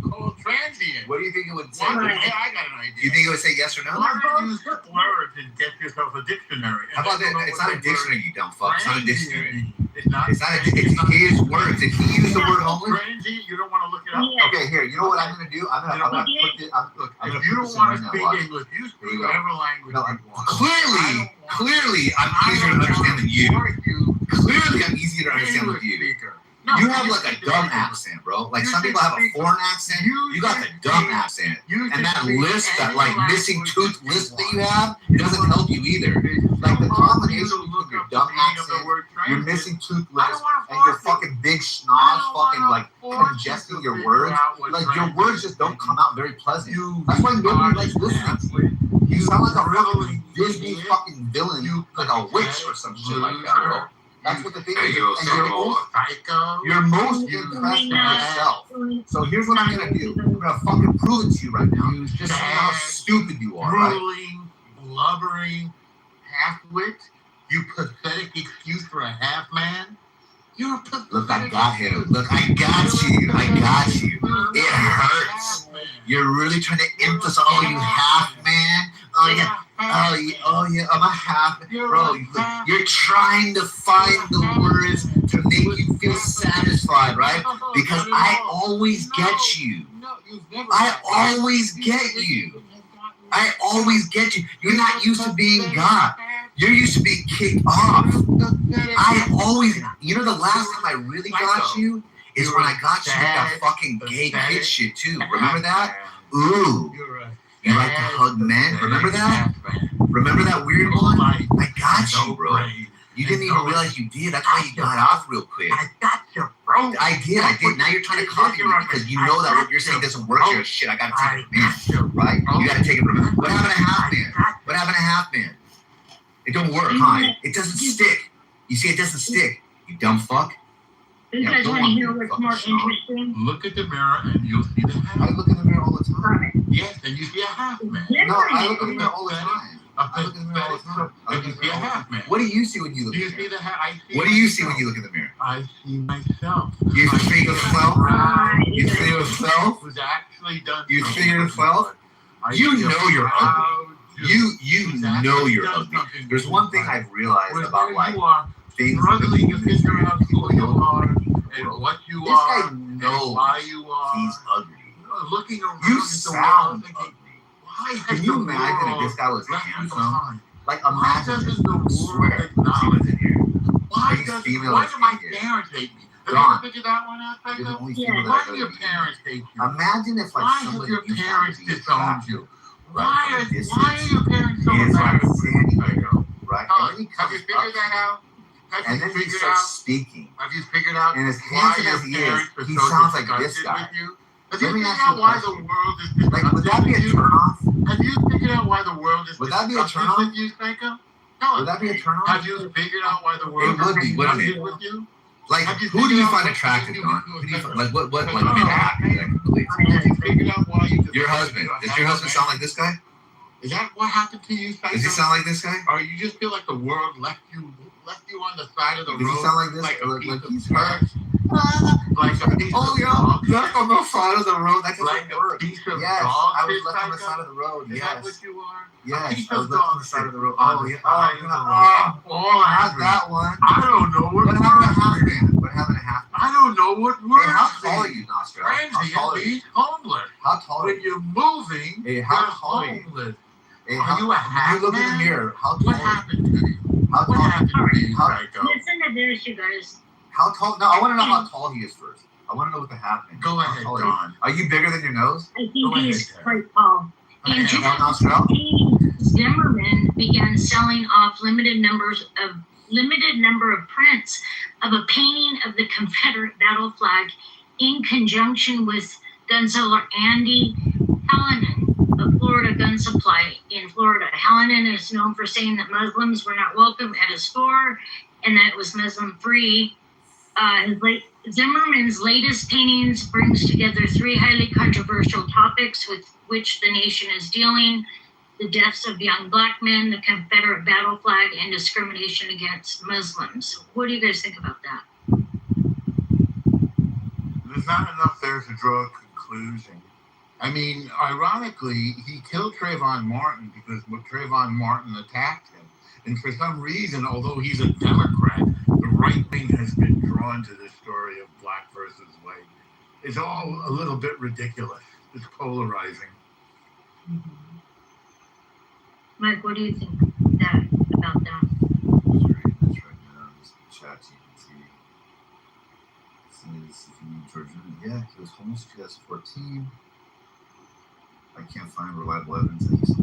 Called transient. What do you think it would say? Well, hey, I got an idea. Do you think it would say yes or no? Why don't you use words and get yourself a dictionary? How about that? It's not a dictionary, you dumb fuck. It's not a dictionary. It's not. It's his words. If he used the word homeless. Transient, you don't want to look it up. Yeah. Okay, here. You know what I'm gonna do? I'm gonna put it. Look, I'm gonna if you put don't this in want right to now. speak Watch. English, you Here speak we go. whatever language No, you want. Clearly, I'm easier to understand than you. Clearly, I'm easier to understand with you. You have like a dumb accent, bro. Like some people have a foreign accent. You got the dumb accent. And that list, that like missing tooth list that you have, it doesn't help you either. Like the combination of your dumb accent, your missing tooth list, and your fucking big schnoz fucking like congesting your words. Like your words just don't come out very pleasant. That's why nobody likes listening to you. You sound like a fucking Disney fucking villain, like a witch or some shit like that, bro. That's what the thing is. And you're most impressed with yourself. So here's what I'm gonna do. I'm gonna fucking prove it to you right now. Just see how stupid you are, right? Drooling, blubbering, half-wit, You pathetic excuse for a half man. You're pathetic. Look, I got him. Look, I got you. I got you. It hurts. You're really trying to emphasize, oh, you half man. Oh yeah. Oh yeah. I'm a half man. Bro, you're trying to find the words to make you feel satisfied, right? Because I always get you. I always get you. I always get you. You're not used to being God. You're used to being kicked off. I always, you know, the last time I really got you is when I got you with that fucking gay kid shit too. Remember that? Ooh. You like to hug men? Remember that? Remember that weird one? I got you, bro. You didn't even realize you did. That's why you got off real quick. I got you, bro. I did. Now you're trying to copy me because you know that what you're saying doesn't work here. Shit, I gotta take it from man, right? You gotta take it from man. What happened to half man? What happened to half man? It don't work, huh? It doesn't stick. You see, it doesn't stick. You dumb fuck. You guys want to hear what's more interesting? Look at the mirror and you'll see the half. I look in the mirror all the time. Yes, and you see a half man. No, I look in the mirror all the time. I look in the mirror all the time. And you see a half man. What do you see when you look Do in you the see mirror? the half? What do you see when you look in the mirror? I see myself. You see yourself? Right. You see yourself? Who's actually done You something see yourself? I You feel know you're proud to- You Who's know actually you're done ugly. something There's one thing I've realized Where about you like are things. struggling to figure out who you are and what you This are guy and knows why you are. he's ugly. Looking around You at the sound world thinking, ugly. why Can has you the imagine if world this guy was left you handsome? behind? Like Why imagine doesn't the I world swear, acknowledge in here. Why These does females why do my in here. parents hate me? Have Gone. you ever figured that one out, You're the Psycho? only Yeah. female Why that do I've your ever parents hate you? Imagine if like Why have somebody your you found parents to be disowned attractive, you? right, Why from a are distance, your parents so is like embarrassed? standing there, Psycho? right? Huh, And then he have comes you up figured to that you, out? Have and you then he figured starts out? speaking. Have you figured out And as why handsome your as he is, parents are he so sounds like this disgusted guy. with you? Have Let you me figured ask you a out why the question. world is Like, would disgusted that be with a you? turnoff? Have you figured out why the world is Would that be a disgusted turnoff? with you, Psycho? No. Would that be a turnoff? Have you figured out why the world would be, is wouldn't disgusted it? with you? Like, Have you who do figured you out find what attractive, you Don? do Who do you with find, like, what Have like, you- happy that I can believe? Have you figured out why you Your husband. Does your husband sound like this guy? Is that what happened to you, Psycho? Does he sound like this guy? Or you just feel like the world left you on the side of the Does he road? sound like this? Like a Like piece of he's trash? hurt? Like a piece Oh, of yo, dog left shit? on the side of the road. That doesn't Like a work. piece of Yes, dog I was shit, left on the Psycho? side of the road. Is that Yes. what you are? A Yes, piece I was of left on dog the side of the shit road. on Oh, the yeah. side Oh, of the yeah. road. All Not angry. that one. I don't know what What happened to word half it is. man? What happened to half man? I don't know what Hey, word how it tall are is. you, Nostra? How Transient tall are you? means homeless. How tall are When you? you're moving, Hey, you're how tall are you? homeless. Hey, Are you a half you look in the man? mirror. How What tall are you? happened to you? How What tall? happened to you, How- Psycho? Listen to this, you guys. How tall? No, I want to know how tall he is first. I want to know what the half man is. Go How ahead, tall are you? Don. Are you bigger than your nose? I Go think ahead, he's Dad. quite tall. In Okay. 2015, Zimmerman began selling off limited number of prints of a painting of the Confederate battle flag in conjunction with gun seller Andy Hallinan of Florida Gun Supply in Florida. Hallinan is known for saying that Muslims were not welcome at his store and that it was Muslim free. Zimmerman's latest paintings brings together three highly controversial topics with which the nation is dealing: the deaths of young black men, the Confederate battle flag, and discrimination against Muslims. What do you guys think about that? There's not enough there to draw a conclusion. I mean, ironically, he killed Trayvon Martin because Trayvon Martin attacked him. And for some reason, although he's a Democrat, the right wing has been drawn to this story of black versus white. It's all a little bit ridiculous. It's polarizing. Mike, what do you think about that? That's right now. Chat GPT. Says if you need Georgia, yeah, he was homeless in 2014. I can't find reliable evidence that he's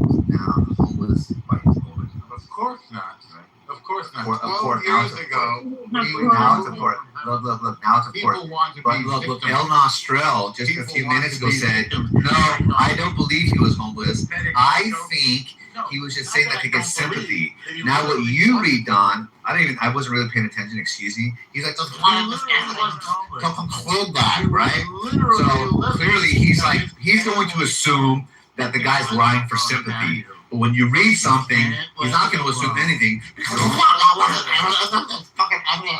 homeless by his own. Of course not. Right? Of course not. Of 12 course, years now it's ago, Now it's a court. Look. Now it's a people court. want to But be look, victims. El Nostrell just a People few want minutes to ago be said, victims. no, I don't believe he was homeless. I think No, he was just not saying that that to I get don't sympathy. believe that he Now was what you homeless. read, Don, I wasn't really paying attention, excuse me. He's like, He literally wasn't homeless. come from club guy, He was right? literally So living clearly he's in like, his he's going to family. assume that the guy's lying for sympathy. But when you read something, he's not going to assume anything because blah, blah,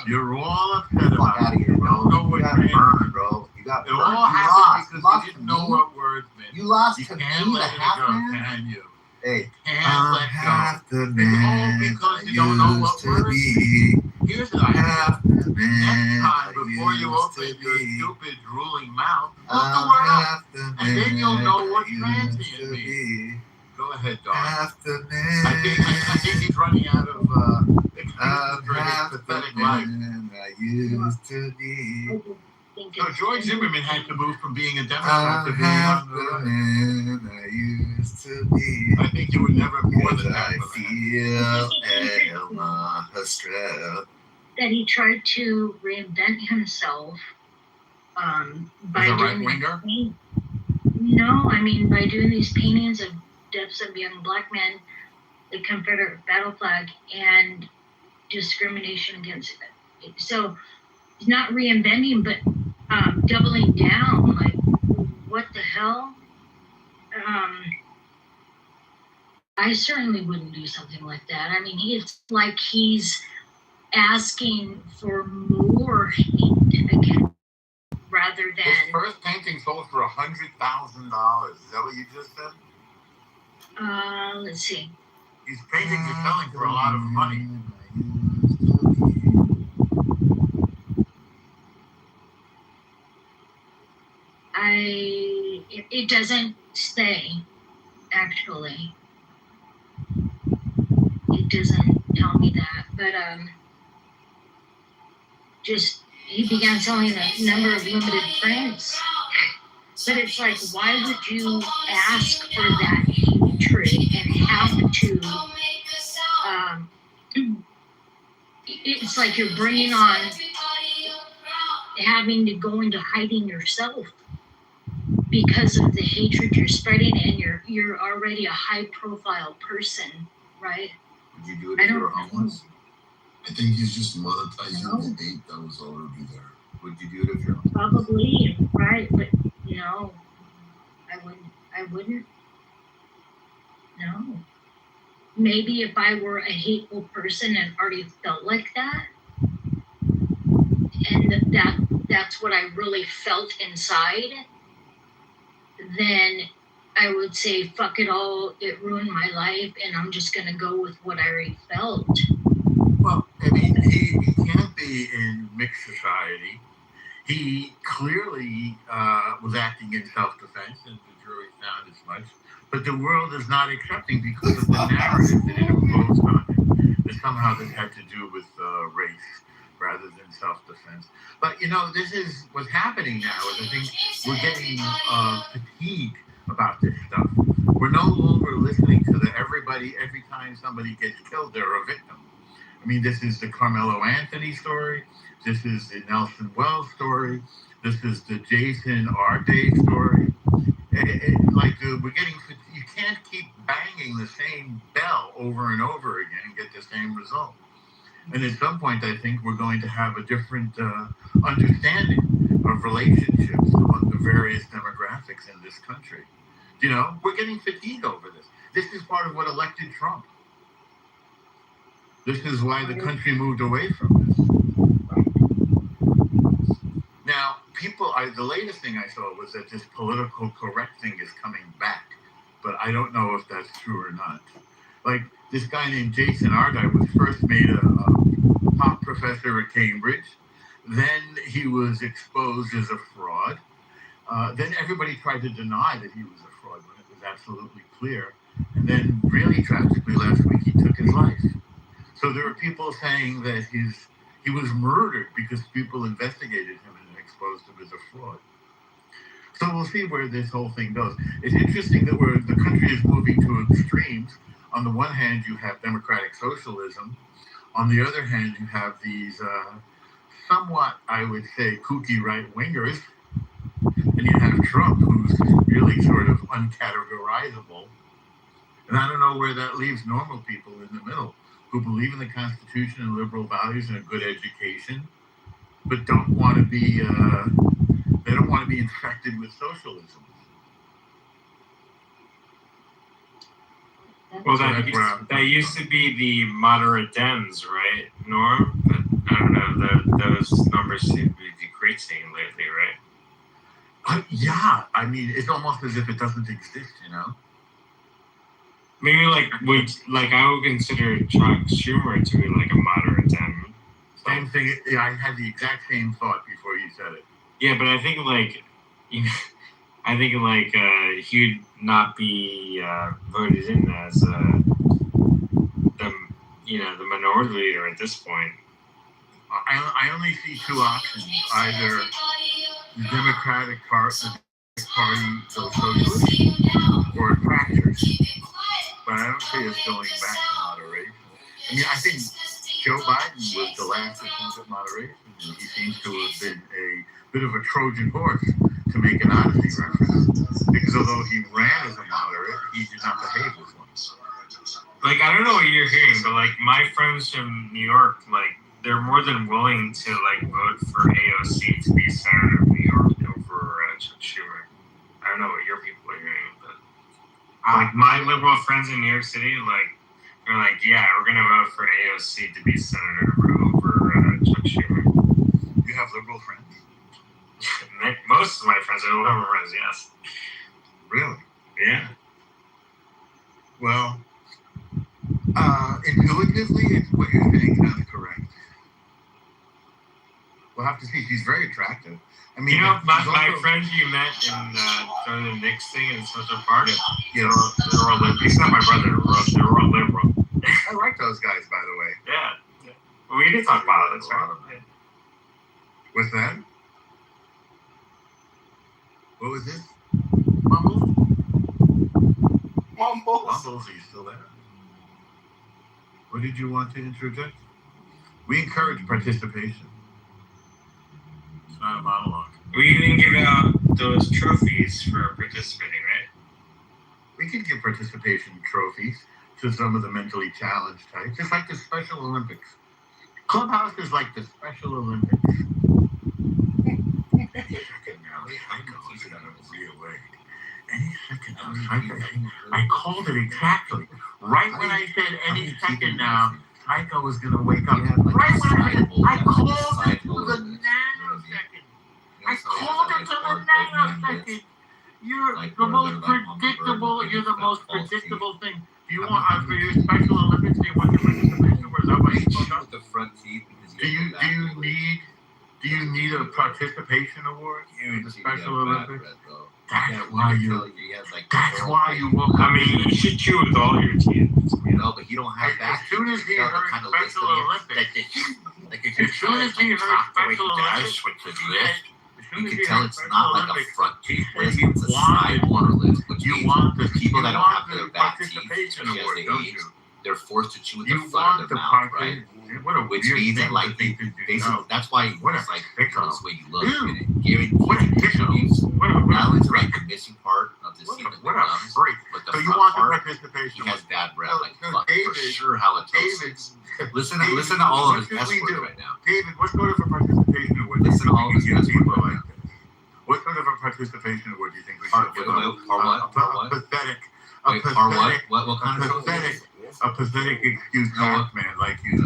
You're all upset Fuck about out it. of here, You don't know bro. what You got trans burned, bro. You got It burned. all You happened lost. because You lost you to didn't know me. what words meant. You lost You to can't me, the let it half go, man. can you? Hey, Can't let half go. the It's all man because I you don't know what used to words be. mean. Here's the idea. Half the Next man time, I before you used to open your be. stupid drooling mouth, look the I'm word up. half the man And then you'll know what I used transient to means. be. Go ahead, Don. Half the man. I think he's running out of excuses I'm for his half the pathetic life. man I used to be. So George Zimmerman had to move from being a Democrat to I'm being half on the the right. man I used to be. I think you were never more Because than I half a man. feel Elma strap. That he tried to reinvent himself by As a doing right-winger? No, I mean by doing these paintings of deaths of young black men, the Confederate battle flag, and discrimination against it. So he's not reinventing, but doubling down. Like, what the hell? I certainly wouldn't do something like that. I mean, it's like he's asking for more hate again, rather His than. first painting sold for $100,000. Is that what you just said? Let's see. These paintings are selling for a lot of money. It doesn't say, actually. It doesn't tell me that, but just he began selling a number of limited prints. But it's like, why would you ask for that hatred and have to? It's like you're bringing on having to go into hiding yourself because of the hatred you're spreading, and you're already a high profile person, right? Would you do it if you were homeless? I think he's just monetizing the hate that was already there. Would you do it if you're homeless? Probably, right? But no, I wouldn't. No. Maybe if I were a hateful person and already felt like that, and that's what I really felt inside, then I would say, fuck it all, it ruined my life, and I'm just gonna go with what I already felt. Well, I mean, he can't be in mixed society. He clearly was acting in self-defense, and the jury found as much. But the world is not accepting because of the narrative that it imposed on him. That somehow this had to do with race rather than self-defense. But, you know, this is what's happening now. Is I think we're getting fatigued about this stuff. We're no longer listening to every time somebody gets killed, they're a victim. I mean, this is the Carmelo Anthony story. This is the Nelson Wells story. This is the Jason Arde story. We're getting, you can't keep banging the same bell over and over again and get the same result. And at some point, I think we're going to have a different understanding of relationships among the various demographics in this country. You know, we're getting fatigued over this. This is part of what elected Trump. This is why the country moved away from this. Now, the latest thing I saw was that this political correct thing is coming back, but I don't know if that's true or not. Like, this guy named Jason Arde was first made a top professor at Cambridge. Then he was exposed as a fraud. Then everybody tried to deny that he was a fraud when it was absolutely clear. And then, really tragically, last week he took his life. So there are people saying that he was murdered because people investigated him and exposed him as a fraud. So we'll see where this whole thing goes. It's interesting that the country is moving to extremes. On the one hand, you have democratic socialism. On the other hand, you have these somewhat, I would say, kooky right-wingers. And you have Trump, who's really sort of uncategorizable. And I don't know where that leaves normal people in the middle, who believe in the Constitution and liberal values and a good education, but don't want to be they don't want to be infected with socialism. Well, So that's where I'm that used to be the moderate Dems, right, Norm? But I don't know. Those numbers seem to be decreasing lately, right? Yeah, I mean, it's almost as if it doesn't exist, you know? Maybe I would consider Chuck Schumer to be like a moderate Dem. Same thing. Yeah, I had the exact same thought before you said it. Yeah, but I think he'd not be voted in as the minority leader at this point. I only see two options: either the Democratic Party, those socialists, or fractures. But I don't see us going back to moderation. I mean, I think Joe Biden was the last attempt at moderation, and he seems to have been a bit of a Trojan horse to make an honesty reference. Because although he ran as a moderate, he did not behave as one. Like, I don't know what you're hearing, but like my friends from New York, like they're more than willing to like vote for AOC to be senator of New York over Chuck Schumer. I don't know what your people are hearing, but like my liberal friends in New York City, like they're like, yeah, we're gonna vote for AOC to be senator over Chuck Schumer. You have liberal friends? Most of my friends are liberal friends, yes. Really? Yeah. Well, intuitively, it's what you're saying sounds correct. We'll have to see. She's very attractive. I mean, my friends you met in the Knicks thing in Central Park, they're all liberal. He's not my brother. They're all liberal. I like those guys, by the way. Yeah. Well, we did talk politics, right? What's that? What was this? Mumbles? Mumbles, are you still there? What did you want to interject? We encourage participation. It's not a monologue. We didn't give out those trophies for participating, right? We could give participation trophies to some of the mentally challenged types. It's like the Special Olympics. Clubhouse is like the Special Olympics. Any second now, Psycho's gonna reawake. Any second now, Psycho. I called it exactly. Right when I said any second now, Psycho was gonna wake up. Right when I called it to the nanosecond. I called it to the nanosecond. You're the most predictable. You're the most predictable thing. Do you want for your Special Olympics? Do you want your participation? Or is that what you spoke up? The front teeth. Do you need a participation award in the Special Olympics? That's why you woke up. I mean, you should chew with all your teeth. But you don't have that. As soon as he heard Special Olympics, as soon as he heard Special Olympics, you can tell it's not like a front teeth list, it's a side corner list, which means the people that don't have their back teeth, especially as they age, they're forced to chew with the front of their mouth, right? Which means that, like, they basically, that's why it's like, that's the way you look. Guaranteed not only to like the missing part of the seat of the gums, but the front part, he has bad breath, like fuck, for sure halitosis. Listen to all of his S words right now. David, what sort of a participation award? Listen to all of his S words right now. What sort of a participation award do you think we should give what? Pathetic. What kind of trophy? A pathetic excuse man like you.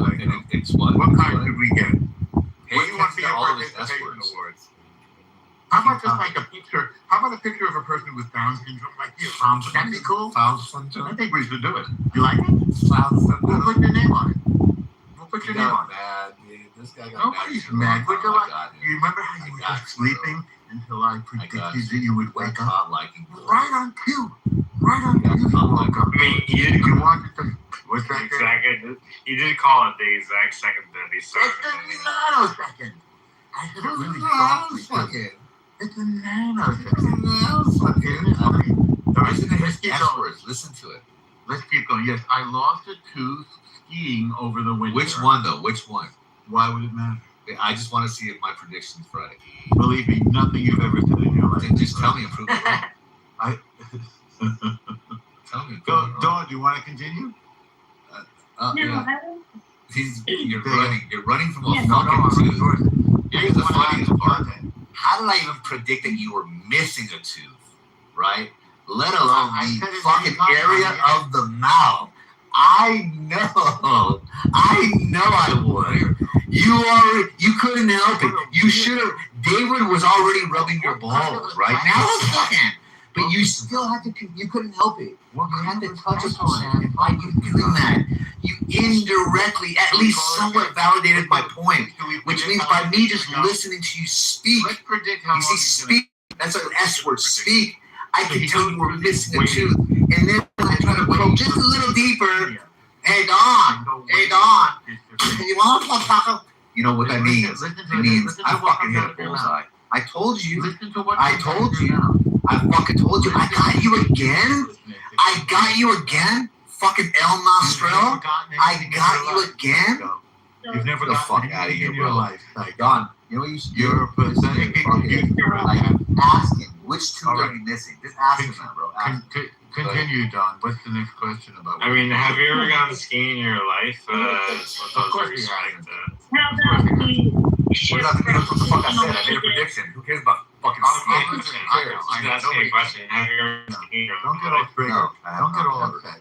It's what? What kind could we get? What do you want to be all of his S words? How about just like a picture? How about a picture of a person with Down syndrome like you? That'd be cool. Down syndrome. I think we should do it. You like it? Down syndrome. We'll put your name on it. We'll put your name on it. Mad, dude. This guy got Nobody's mad. You remember how you were sleeping until I predicted that you would wake up? Right on cue. Right on cue. You woke up. I mean, you wanted to. What's that? Exactly. You did call it the exact second that he started. It's a nanosecond. I said it really softly. It's a nanosecond. Listen to it. Let's keep going. Yes, I lost a tooth skiing over the winter. Which one, though? Which one? Why would it matter? I just want to see if my prediction's right. Believe me, nothing you've ever said in your life. Just tell me and prove it wrong. Tell me. Dawn, do you want to continue? You're running from a fucking tooth. Here's the funniest part. How did I even predict that you were missing a tooth? Right? let alone I the said it fucking many times, area yeah. of the mouth. I know I would. You couldn't help it. You should have. David was already rubbing your balls, right? Now it's fucking. But you still had to. You couldn't help it. You had to touch upon it. And by you doing that, you indirectly, at least somewhat validated my point. Which means by me just listening to you speak, Let's predict how you see, long he's gonna- speak. That's an S word. Speak. I can tell you were missing a tooth. And then when I try to probe just a little deeper, hey Don, you want to talk? You know what that means? It means I fucking hit a bullseye. I told you. I told you. I fucking told you. I got you again. I got you again. Fucking El Nostrel. I got you again. You've never Get the gotten fuck out of here, in your bro. life. Like, Don, you know what you should do? you're a pathetic Fucking, like, ask him which tooth All are right. you missing. Just ask him that, bro. Ask him. Continue, Don. What's the next question about? I mean, have you ever gone skiing in your life? Of course you have. How about we What shift about from what the fuck I said? I made a personal to prediction. Who cares about fucking I'm skiing? listening. Who cares? I know. Just asking a question. Have you ever skied in your Don't get life? all triggered. No, I Don't get have all never. upset.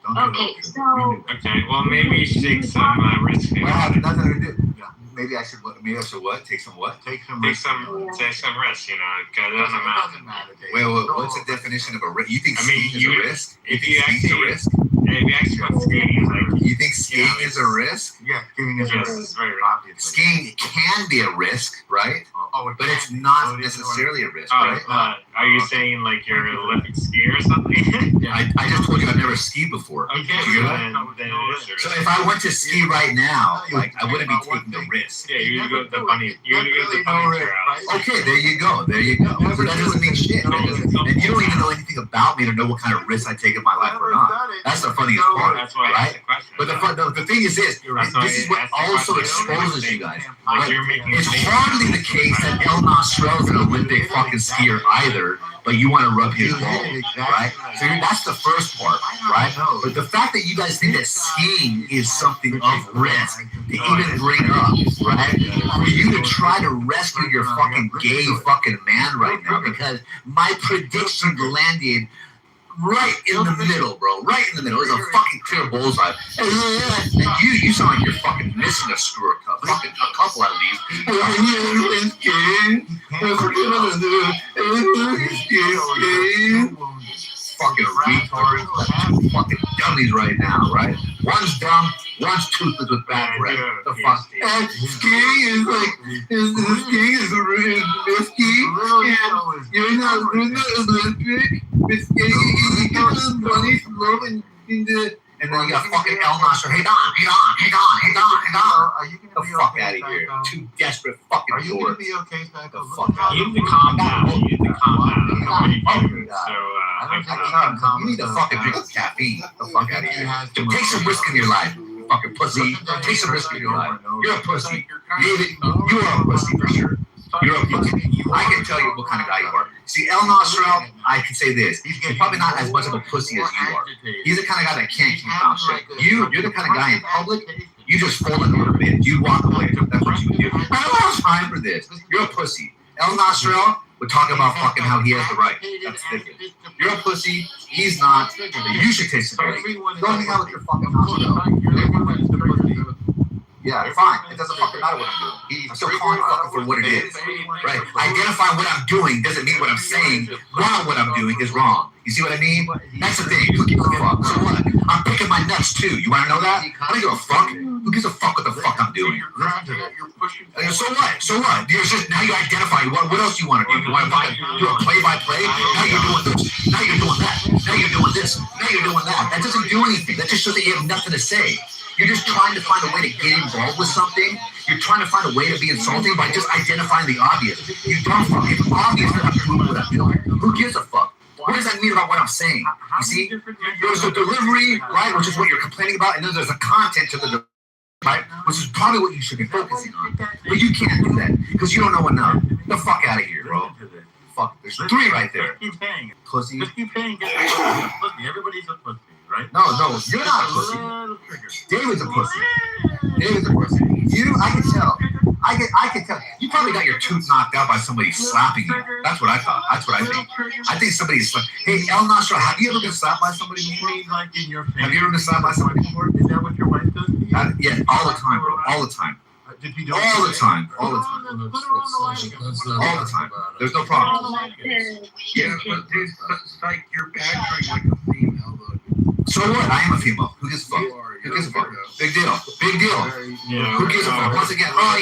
Don't get all Okay, triggered. so Okay, well, maybe you should take some risk. Well, I have nothing to do. Yeah. Maybe I should. Maybe I should what? Take some what? Take some Take risk. some risk, you know, because it doesn't matter. Doesn't matter. Dave. Wait, Don't what's the definition of a risk? You think I mean, skiing is a risk? if you Skiing's a actually- risk? If you actually want skiing, it's like, You think skiing is a risk? Yeah, skiing is a yes, risk. it's very Obviously. Skiing can be a risk, right? Oh, But it's can. not Oh, it is necessarily a risk, Oh, right? are you saying like you're an Olympic skier or something? I just told you I've never skied before. Okay, You hear that? then it is a So risk. if I went to ski right now, like I wouldn't be taking the risk. Yeah, you go to the bunny. You go to the bunny trail. Okay, there you go. There you go. So that doesn't mean shit. That doesn't- And you don't even know anything about me to know what kind of risks I take in my life or not. That's the funniest part, That's why I asked right? the question. But the thing is this is what also exposes you guys. Like you're making It's statements. hardly the case that El Nostrel is an Olympic fucking skier either, but you want to rub his balls, right? So that's the first part, right? But the fact that you guys think that skiing is something of risk to even bring up, right? For you to try to rescue your fucking gay fucking man right now, because my prediction landed right in the middle, bro. Right in the middle. It was a fucking clear bullseye. And you sound like you're fucking missing a screw, a couple at least. Fucking retards, fucking dummies right now, right? One's dumb, one's toothless with bad breath. The fuck? And skiing is like, skiing is really risky. And you're not Olympic. It's you get some money from loving and then you got fucking El Nasser. Hey Don. The fuck out of here. Two desperate fucking Are you gonna dorks. be okay, Psycho? The fuck out. You need to calm down. You need to calm down. I don't know what you're doing. So, You need to fucking drink some caffeine. The fuck out of here. Take some risk in your life. You fucking pussy. Take some risk in your life. You're a pussy. You are a pussy for sure. You're a pussy. I can tell you what kind of guy you are. See, El Nostrel, I can say this. He's probably not as much of a pussy as you are. He's the kind of guy that can't keep out shit. You're the kind of guy in public, you just fold it a little bit. You walk away. That's what you would do. I don't have time for this. You're a pussy. El Nostrel would talk about fucking how he has the right. That's different. You're a pussy. He's not. You should take some break. Go hang out with your fucking Nostrel. Yeah, fine. It doesn't fucking matter what I'm doing. I'm still calling it fucking for what it is. Right? Identifying what I'm doing doesn't mean what I'm saying while what I'm doing is wrong. You see what I mean? That's the thing. Who gives a fuck? So what? I'm picking my nuts too. You want to know that? I don't give a fuck. Who gives a fuck what the fuck I'm doing? So what? So what? You're just, now you identify. What else do you want to do? You want to fucking do a play-by-play? Now you're doing this. Now you're doing that. Now you're doing this. Now you're doing that. That doesn't do anything. That just shows that you have nothing to say. You're just trying to find a way to get involved with something. You're trying to find a way to be insulting by just identifying the obvious. You don't fuck. It's obvious that I'm doing what I'm doing. Who gives a fuck? What does that mean about what I'm saying? You see, there's the delivery, right, which is what you're complaining about, and then there's the content to the right, which is probably what you should be focusing on. But you can't do that because you don't know enough. Get the fuck out of here, bro. Fuck, there's three right there. Keep paying. Pussy. Just keep paying. Everybody's a pussy, right? No, you're not a pussy. David's a pussy. David's a pussy. You, I can tell. I can tell. You probably probably got your tooth knocked out by somebody slapping you. That's what I thought. That's what I think. I think somebody's like, hey, El Nostro, have you ever been slapped by somebody before? Like in your face. Have you ever been slapped by somebody before? Is that what your wife does to you? Yeah, all the time, bro. All the time. Did he do All the time. All the time. Put her on the line. All the time. There's no problem. Yeah, but dude, psych, you're badgering like a female, though. So what? I am a female. Who gives a fuck? You are. Who gives a fuck? Big deal. Big deal. Yeah. Who gives a fuck? Once again, are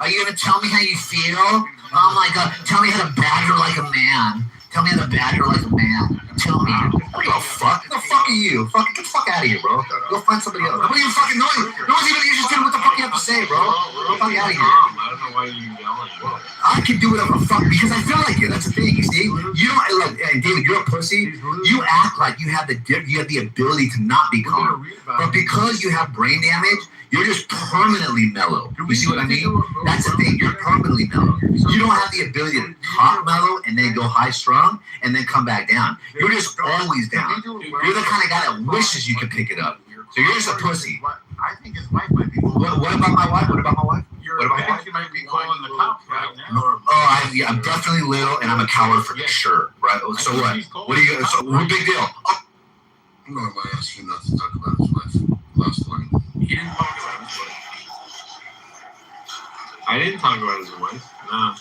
you gonna tell me how you feel? Oh my god, tell me how to badger like a man. Tell me how to badger like a man. Tell me. I don't give a fuck. Who the fuck are you? Fuck, get the fuck out of here, bro. Go find somebody else. Nobody even fucking knows you. No one's even interested in what the fuck you have to say, bro. Get the fuck out of here. I don't know why you yelling. I can do whatever the fuck because I feel like it. That's the thing. You see, you don't like. And David, you're a pussy. You act like you have the ability to not be calm, but because you have brain damage, you're just permanently mellow. You see what I mean? That's the thing. You're permanently mellow. You don't have the ability to top mellow and then go high strung and then come back down. You're just always down. You're the kind of guy that wishes you could pick it up. So you're just a pussy. I think his wife might be. What about my wife? What about my wife? What about I think she might be calling the cops right now. Oh, I'm definitely little and I'm a coward for sure. Right? So what? What do you? So what big deal? Oh. No, I asked you not to talk about his wife last line. He didn't talk about his wife. I didn't talk about his wife. No.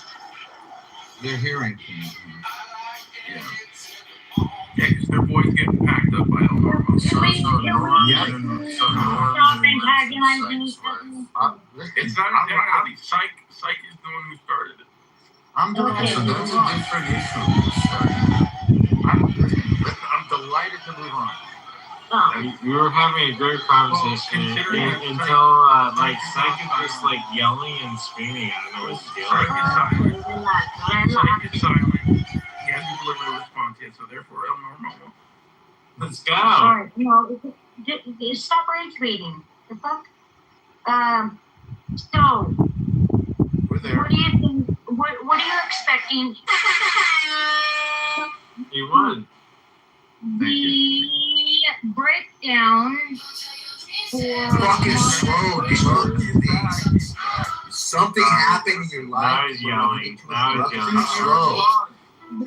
They're hearing. Yeah. Yeah, because their boy's getting packed up by El Normo. Stop antagonizing each other. It's not antagonizing. Psych is the one who started it. I'm doing so that's a different issue. I'm delighted to move on. We were having a great conversation until like Psych is just like yelling and screaming. I don't know what to do. Psych is silent. He hasn't delivered a response yet, so therefore El Normo. Let's go. Alright, stop rage baiting. The fuck? So, We're there. what do you think? What are you expecting? He won. The breakdown for Fucking slow, dude. Something happened in your life. Now he's yelling. Slow.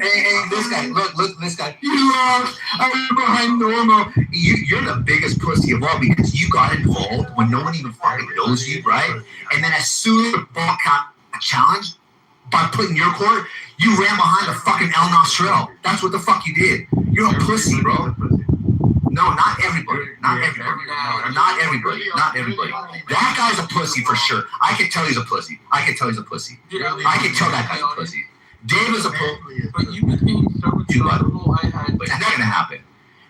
Hey, this guy, look, this guy. You lost. I'm behind normal. You're the biggest pussy of all because you got involved when no one even fucking knows you, right? And then as soon as the ball got challenged by putting your court, you ran behind the fucking El Nostrel. That's what the fuck you did. You're a pussy, bro. No, not everybody. Not everybody. Not everybody. Not everybody. That guy's a pussy for sure. I can tell he's a pussy. I can tell that guy's a pussy. Dave is a pussy. But you became so uncomfortable. But that's not gonna happen.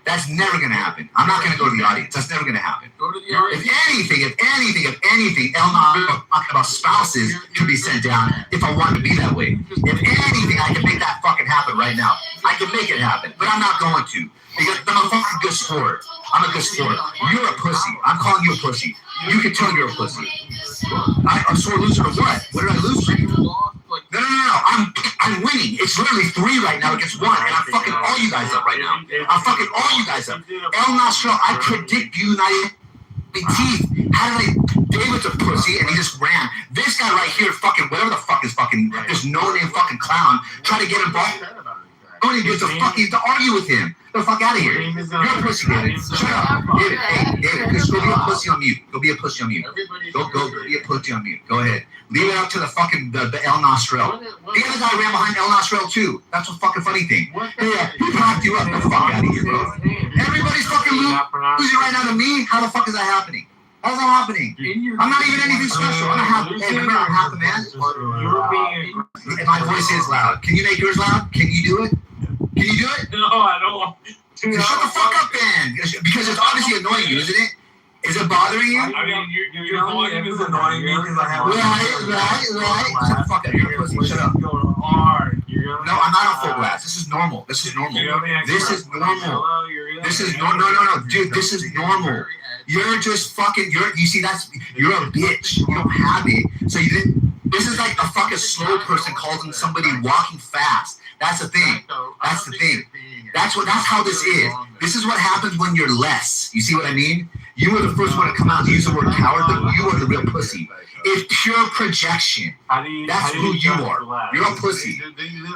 That's never gonna happen. I'm not gonna go to the audience. That's never gonna happen. Go to the audience. If anything, El Nostrel talking about spouses can be sent down if I want to be that way. If anything, I can make that fucking happen right now. I can make it happen, but I'm not going to. Because I'm a fucking good sport. I'm a good sport. You're a pussy. I'm calling you a pussy. You can tell you're a pussy. I'm sore loser to what? What did I lose to? No. I'm winning. It's literally 3 right now against 1, and I'm fucking all you guys up right now. I'm fucking all you guys up. El Nostrel, I predict you united teeth. How did David's a pussy and he just ran. This guy right here, fucking whatever the fuck is fucking this no-name fucking clown, try to get involved. Nobody gives a fuck to argue with him. Get the fuck out of here. You're a pussy, David. Shut up. David, hey, David, just go be a pussy on mute. Go be a pussy on mute. Go be a pussy on mute. Go ahead. Leave it up to the fucking the El Nostrel. The other guy ran behind El Nostrel too. That's the fucking funny thing. Hey, he packed you up. Get the fuck out of here, bro. Everybody's fucking losing right now to me. How the fuck is that happening? How's that happening? I'm not even anything special. I'm not half. Hey, remember, I'm half a man. And my voice is loud. Can you make yours loud? Can you do it? Can you do it? No, I don't want to. Shut the fuck up, then. Because it's obviously annoying you, isn't it? Is it bothering you? I mean, you're annoying me because I have. Right. Shut the fuck up. You're a pussy. Shut up. No, I'm not on full blast. This is normal. This is normal. Dude, this is normal. You're just fucking. You see, you're a bitch. You don't have it. So you didn't. This is like a fucking slow person calling somebody walking fast. That's the thing. That's the thing. That's how this is. This is what happens when you're less. You see what I mean? You were the first one to come out and use the word coward, but you are the real pussy. It's pure projection. That's who you are. You're a pussy.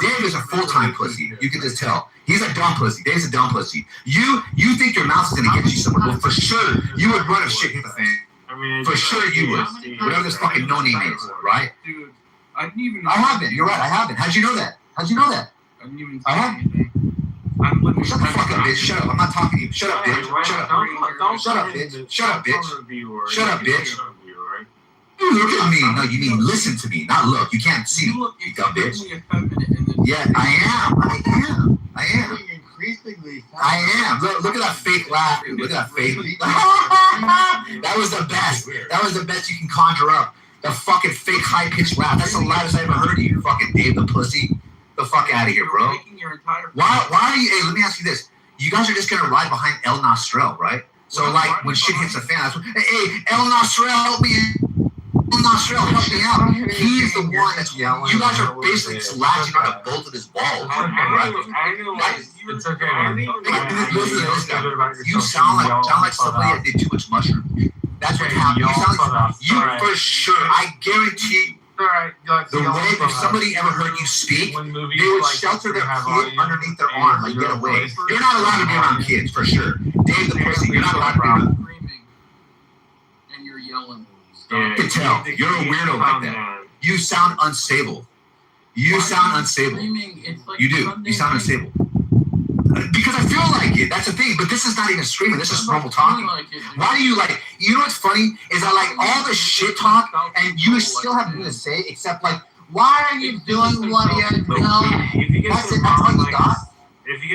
Dave is a full-time pussy. You can just tell. He's a dumb pussy. Dave's a dumb pussy. You think your mouth is going to get you somewhere. Well, for sure, you would run if shit hit the fan. I mean, for sure you would. Whatever this fucking no-name is, right? Dude, I didn't even. I haven't. You're right. I haven't. How'd you know that? I didn't even. I haven't. Shut the fuck up, bitch. Shut up. I'm not talking to you. Shut up, bitch. Shut up. Shut up, bitch. Shut up, bitch. Shut up, bitch. You look at me. No, you mean listen to me, not look. You can't see me, you dumb bitch. Yeah, I am. Look at that fake laugh, dude. Look at that fake. That was the best. That was the best you can conjure up. The fucking fake high-pitched laugh. That's the loudest I ever heard of you, fucking Dave the pussy. The fuck out of here, bro. Why are you? Hey, let me ask you this. You guys are just gonna ride behind El Nostrel, right? So like when shit hits the fan, that's what, hey, El Nostrel, help me. El Nostrel, help me out. He's the one that's yelling. You guys are basically just latching on to both of his balls. Right? It's okay. Listen to this guy. You sound like somebody that did too much mushroom. That's what happened. You sound like you for sure. I guarantee. The way if somebody ever heard you speak, they would shelter their kid underneath their arm, like get away. You're not allowed to be around kids, for sure. Dave the pussy, you're not allowed to be around. And you're yelling. I can tell. You're a weirdo like that. You sound unstable. You sound unstable. You do. You sound unstable. Because I feel like it. That's the thing. But this is not even screaming. This is normal talking. Why do you like? You know what's funny is I like all the shit talk, and you still have nothing to say except like, why are you doing what you're doing? That's it. That's all you got.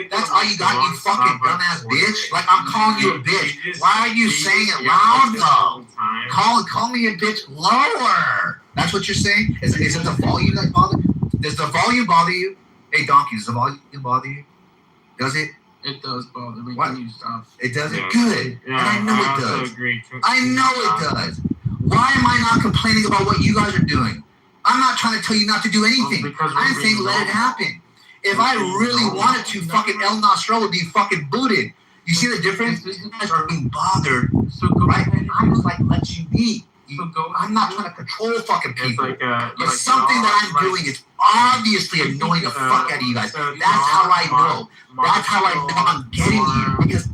That's all you got. You fucking dumbass bitch. Like I'm calling you a bitch. Why are you saying it loud though? Call me a bitch lower. That's what you're saying. Is it the volume that bother? Does the volume bother you? Hey donkey, does the volume bother you? Does it? It does bother me. What? Can you stop? It doesn't? Good. And I know it does. I know it does. Why am I not complaining about what you guys are doing? I'm not trying to tell you not to do anything. I'm saying let it happen. If I really wanted to, fucking El Nostrel would be fucking booted. You see the difference? You guys are being bothered, right? And I'm just like, let you be. I'm not trying to control fucking people. But something that I'm doing is obviously annoying the fuck out of you guys. That's how I know. That's how I know I'm getting you. Because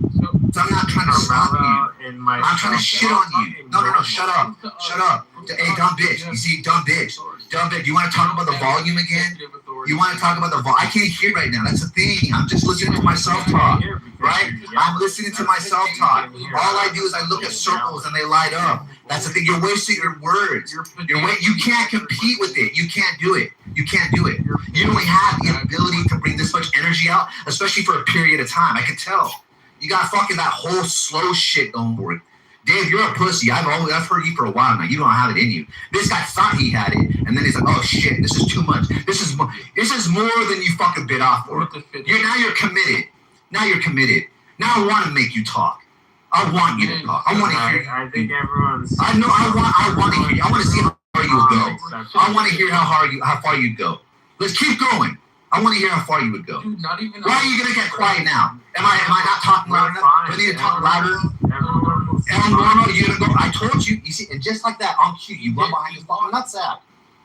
I'm not trying to stop you. I'm trying to shit on you. No, shut up. Shut up. Hey, dumb bitch. You see, dumb bitch. Dumb bitch. You want to talk about the volume again? You want to talk about the volume? I can't hear right now. That's the thing. I'm just listening to myself talk. Right? I'm listening to myself talk. All I do is I look at circles and they light up. That's the thing. You're wasting your words. You can't compete with it. You can't do it. You can't do it. You don't have the ability to bring this much energy out, especially for a period of time. I can tell. You got fucking that whole slow shit going for it. Dave, you're a pussy. I've heard you for a while now. You don't have it in you. This guy thought he had it, and then he's like, oh shit, this is too much. This is more than you fucking bit off for. You're committed. Now you're committed. Now I want to make you talk. I want you to talk. I want to hear you. I think everyone's. I know. I want to hear you. I want to see how far you would go. I want to hear how far you'd go. Let's keep going. I want to hear how far you would go. Dude, not even. Why are you gonna get quiet now? Am I not talking loud enough? Do I need to talk louder? El Norno, you gonna go? I told you. You see, and just like that, I'm cute. You run behind your fucking nutsack.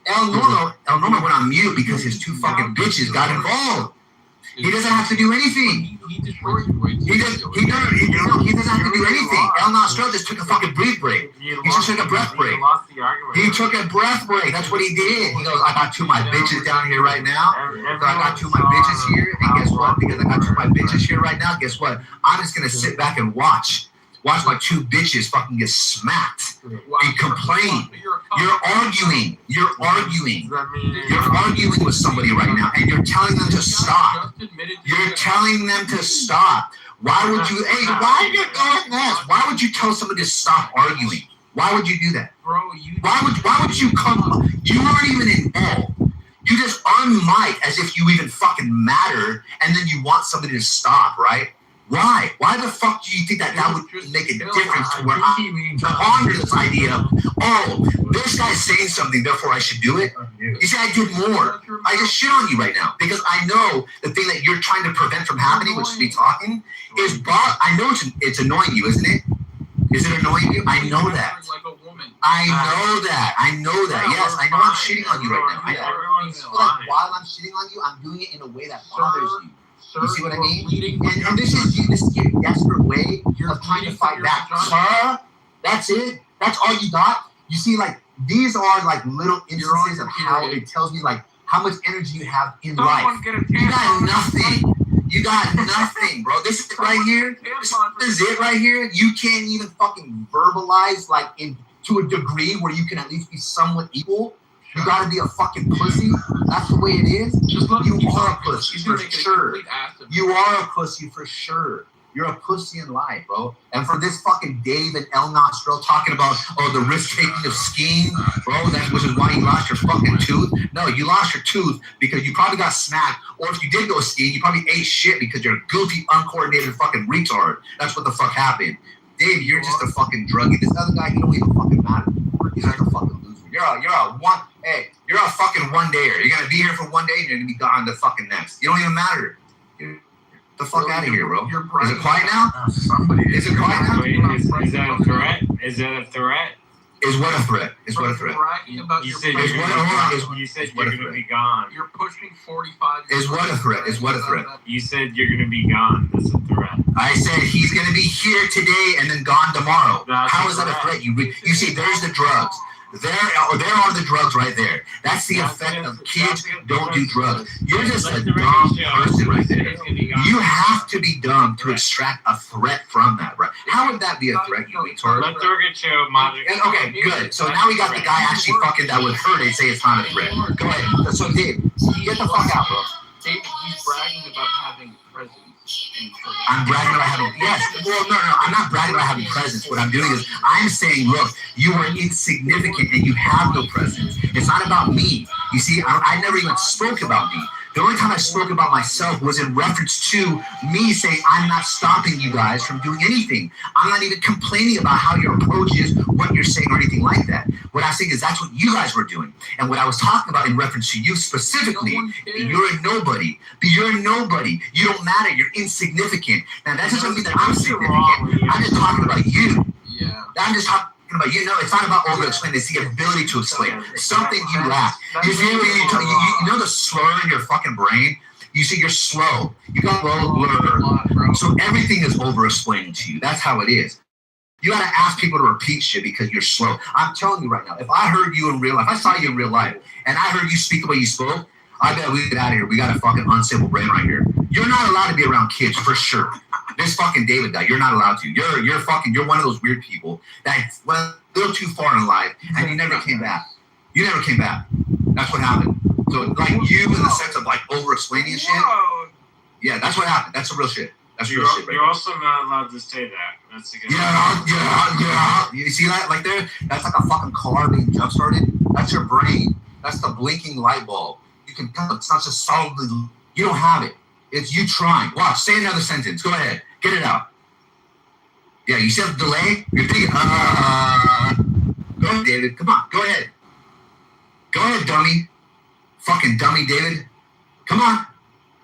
El Norno went on mute because his two fucking bitches got involved. He doesn't have to do anything. He destroyed you. He doesn't have to do anything. El Nostrel just took a fucking breath break. He just took a breath break. He took a breath break. That's what he did. He goes, I got two of my bitches down here right now. So I got two of my bitches here. And guess what? Because I got two of my bitches here right now, guess what? I'm just going to sit back and watch my two bitches fucking get smacked and complain. You're arguing with somebody right now, and you're telling them to stop. You're telling them to stop. Why would you? Hey, why are you doing this? Why would you tell somebody to stop arguing? Why would you do that? Why would you come? You weren't even involved. You just unmic as if you even fucking matter, and then you want somebody to stop, right? Why? Why the fuck do you think that would make a difference to where I'm on this idea of oh, this guy's saying something, therefore I should do it. You see, I did more. I just shit on you right now because I know the thing that you're trying to prevent from happening, which is me talking, is I know it's annoying you, isn't it? Is it annoying you? I know that. I know that. I know that. Yes, I know I'm shitting on you right now. I know. Everyone's Like, while I'm shitting on you, I'm doing it in a way that bothers you. You see what I mean? And this is your desperate way of trying to fight back. Sir, that's it. That's all you got. You see, like, these are like little instances of how it tells me like how much energy you have in life. You got nothing. You got nothing, bro. This is it right here. This is it right here. You can't even fucking verbalize like to a degree where you can at least be somewhat equal. You gotta be a fucking pussy. That's the way it is. You are a pussy for sure. You are a pussy for sure. You're a pussy in life, bro. And for this fucking Dave and El Nostril talking about, oh, the risk-taking of skiing, bro, which is why you lost your fucking tooth. No, you lost your tooth because you probably got smacked. Or if you did go skiing, you probably ate shit because you're a goofy, uncoordinated fucking retard. That's what the fuck happened. Dave, you're just a fucking druggie. This other guy, you don't even fucking matter. He's just a fucking loser. You're a fucking one-dayer. You're gonna be here for one day and you're gonna be gone the fucking next. You don't even matter. The fuck out of here, bro. Is it quiet now? Is it quiet now? Wait, is that a threat? Is that a threat? Is what a threat? Is what a threat? You said you're gonna be gone. You're pushing 45. Is what a threat? Is what a threat? You said you're gonna be gone. That's a threat. I said he's gonna be here today and then gone tomorrow. How is that a threat? You see, there's the drugs. There are the drugs right there. That's the effect of kids don't do drugs. You're just a dumb person right there. You have to be dumb to extract a threat from that, right? How would that be a threat, you retard? Let Durga show magic. Okay, good. So now we got the guy actually fucking that would hurt and say it's not a threat. Go ahead. So Dave, get the fuck out, bro. David, he's bragging about having presence. I'm bragging about having, yes. Well, no, I'm not bragging about having presence. What I'm doing is I'm saying, look, you are insignificant and you have no presence. It's not about me. You see, I never even spoke about me. The only time I spoke about myself was in reference to me saying I'm not stopping you guys from doing anything. I'm not even complaining about how your approach is, what you're saying, or anything like that. What I'm saying is that's what you guys were doing. And what I was talking about in reference to you specifically, you're a nobody. You're a nobody. You don't matter. You're insignificant. Now, that doesn't mean that I'm significant. I'm just talking about you. Yeah. I'm just talking about, you know, it's not about over-explaining. It's the ability to explain. Something you lack. You see, you know the slur in your fucking brain? You see, you're slow. You got low blur. So everything is over-explaining to you. That's how it is. You gotta ask people to repeat shit because you're slow. I'm telling you right now, if I heard you in real life, if I saw you in real life, and I heard you speak the way you spoke, I bet we get out of here. We got a fucking unstable brain right here. You're not allowed to be around kids for sure. This fucking David guy, you're not allowed to. You're one of those weird people that went a little too far in life and you never came back. You never came back. That's what happened. So like you in the sense of like over explaining shit. Yeah, that's what happened. That's the real shit. That's real shit. You're also not allowed to say that. That's the Yeah. You see that? Like there, that's like a fucking car being jump started. That's your brain. That's the blinking light bulb. You can tell it's not just solidly. You don't have it. It's you trying. Watch. Say another sentence. Go ahead. Get it out. Yeah, you said delay? You're thinking, go ahead, David. Come on. Go ahead. Go ahead, dummy. Fucking dummy, David. Come on.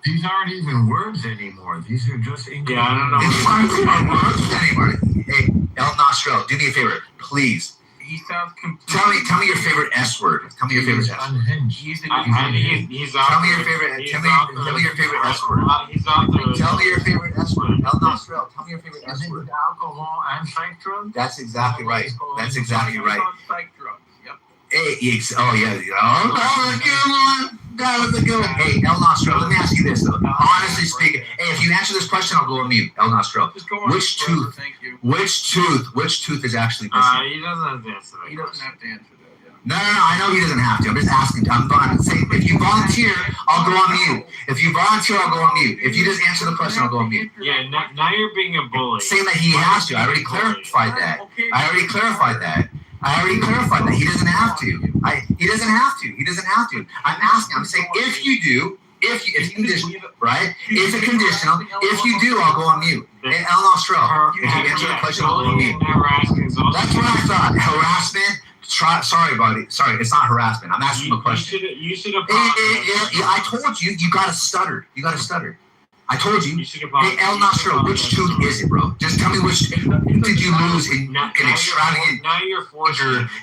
These aren't even words anymore. These are just English. Yeah, I don't know. These aren't even words anymore. Hey, El Nostril, do me a favor. Please. He sounds completely... Tell me your favorite S word. Tell me your favorite S word. Unhinged. He's Tell me your favorite. Tell me your favorite S word. Tell me your favorite S word. El Nostril, tell me your favorite S word. Alcohol and psych drugs? That's exactly right. That's exactly right. Psych drugs. Yep. Hey, that was a good one. Hey, El Nostril, let me ask you this though. Honestly speaking, hey, if you answer this question, I'll go on mute. El Nostril, which tooth? Which tooth is actually missing? He doesn't have to answer that. He doesn't have to answer that. Yeah. No, I know he doesn't have to. I'm just asking. I'm saying if you volunteer, I'll go on mute. If you volunteer, I'll go on mute. If you just answer the question, I'll go on mute. Yeah, now you're being a bully. Saying that he has to. I already clarified that. He doesn't have to. He doesn't have to. I'm asking. I'm saying if you do, if you conditional, right? It's a conditional. If you do, I'll go on mute. Hey, El Nostril, if you answer the question, I'll go on mute. That's what I thought. Harassment, Sorry, buddy. Sorry, it's not harassment. I'm asking you a question. You should have. I told you. You gotta stutter. I told you. Hey, El Nasro, which tooth is it, bro? Just tell me which did you lose in extravagant,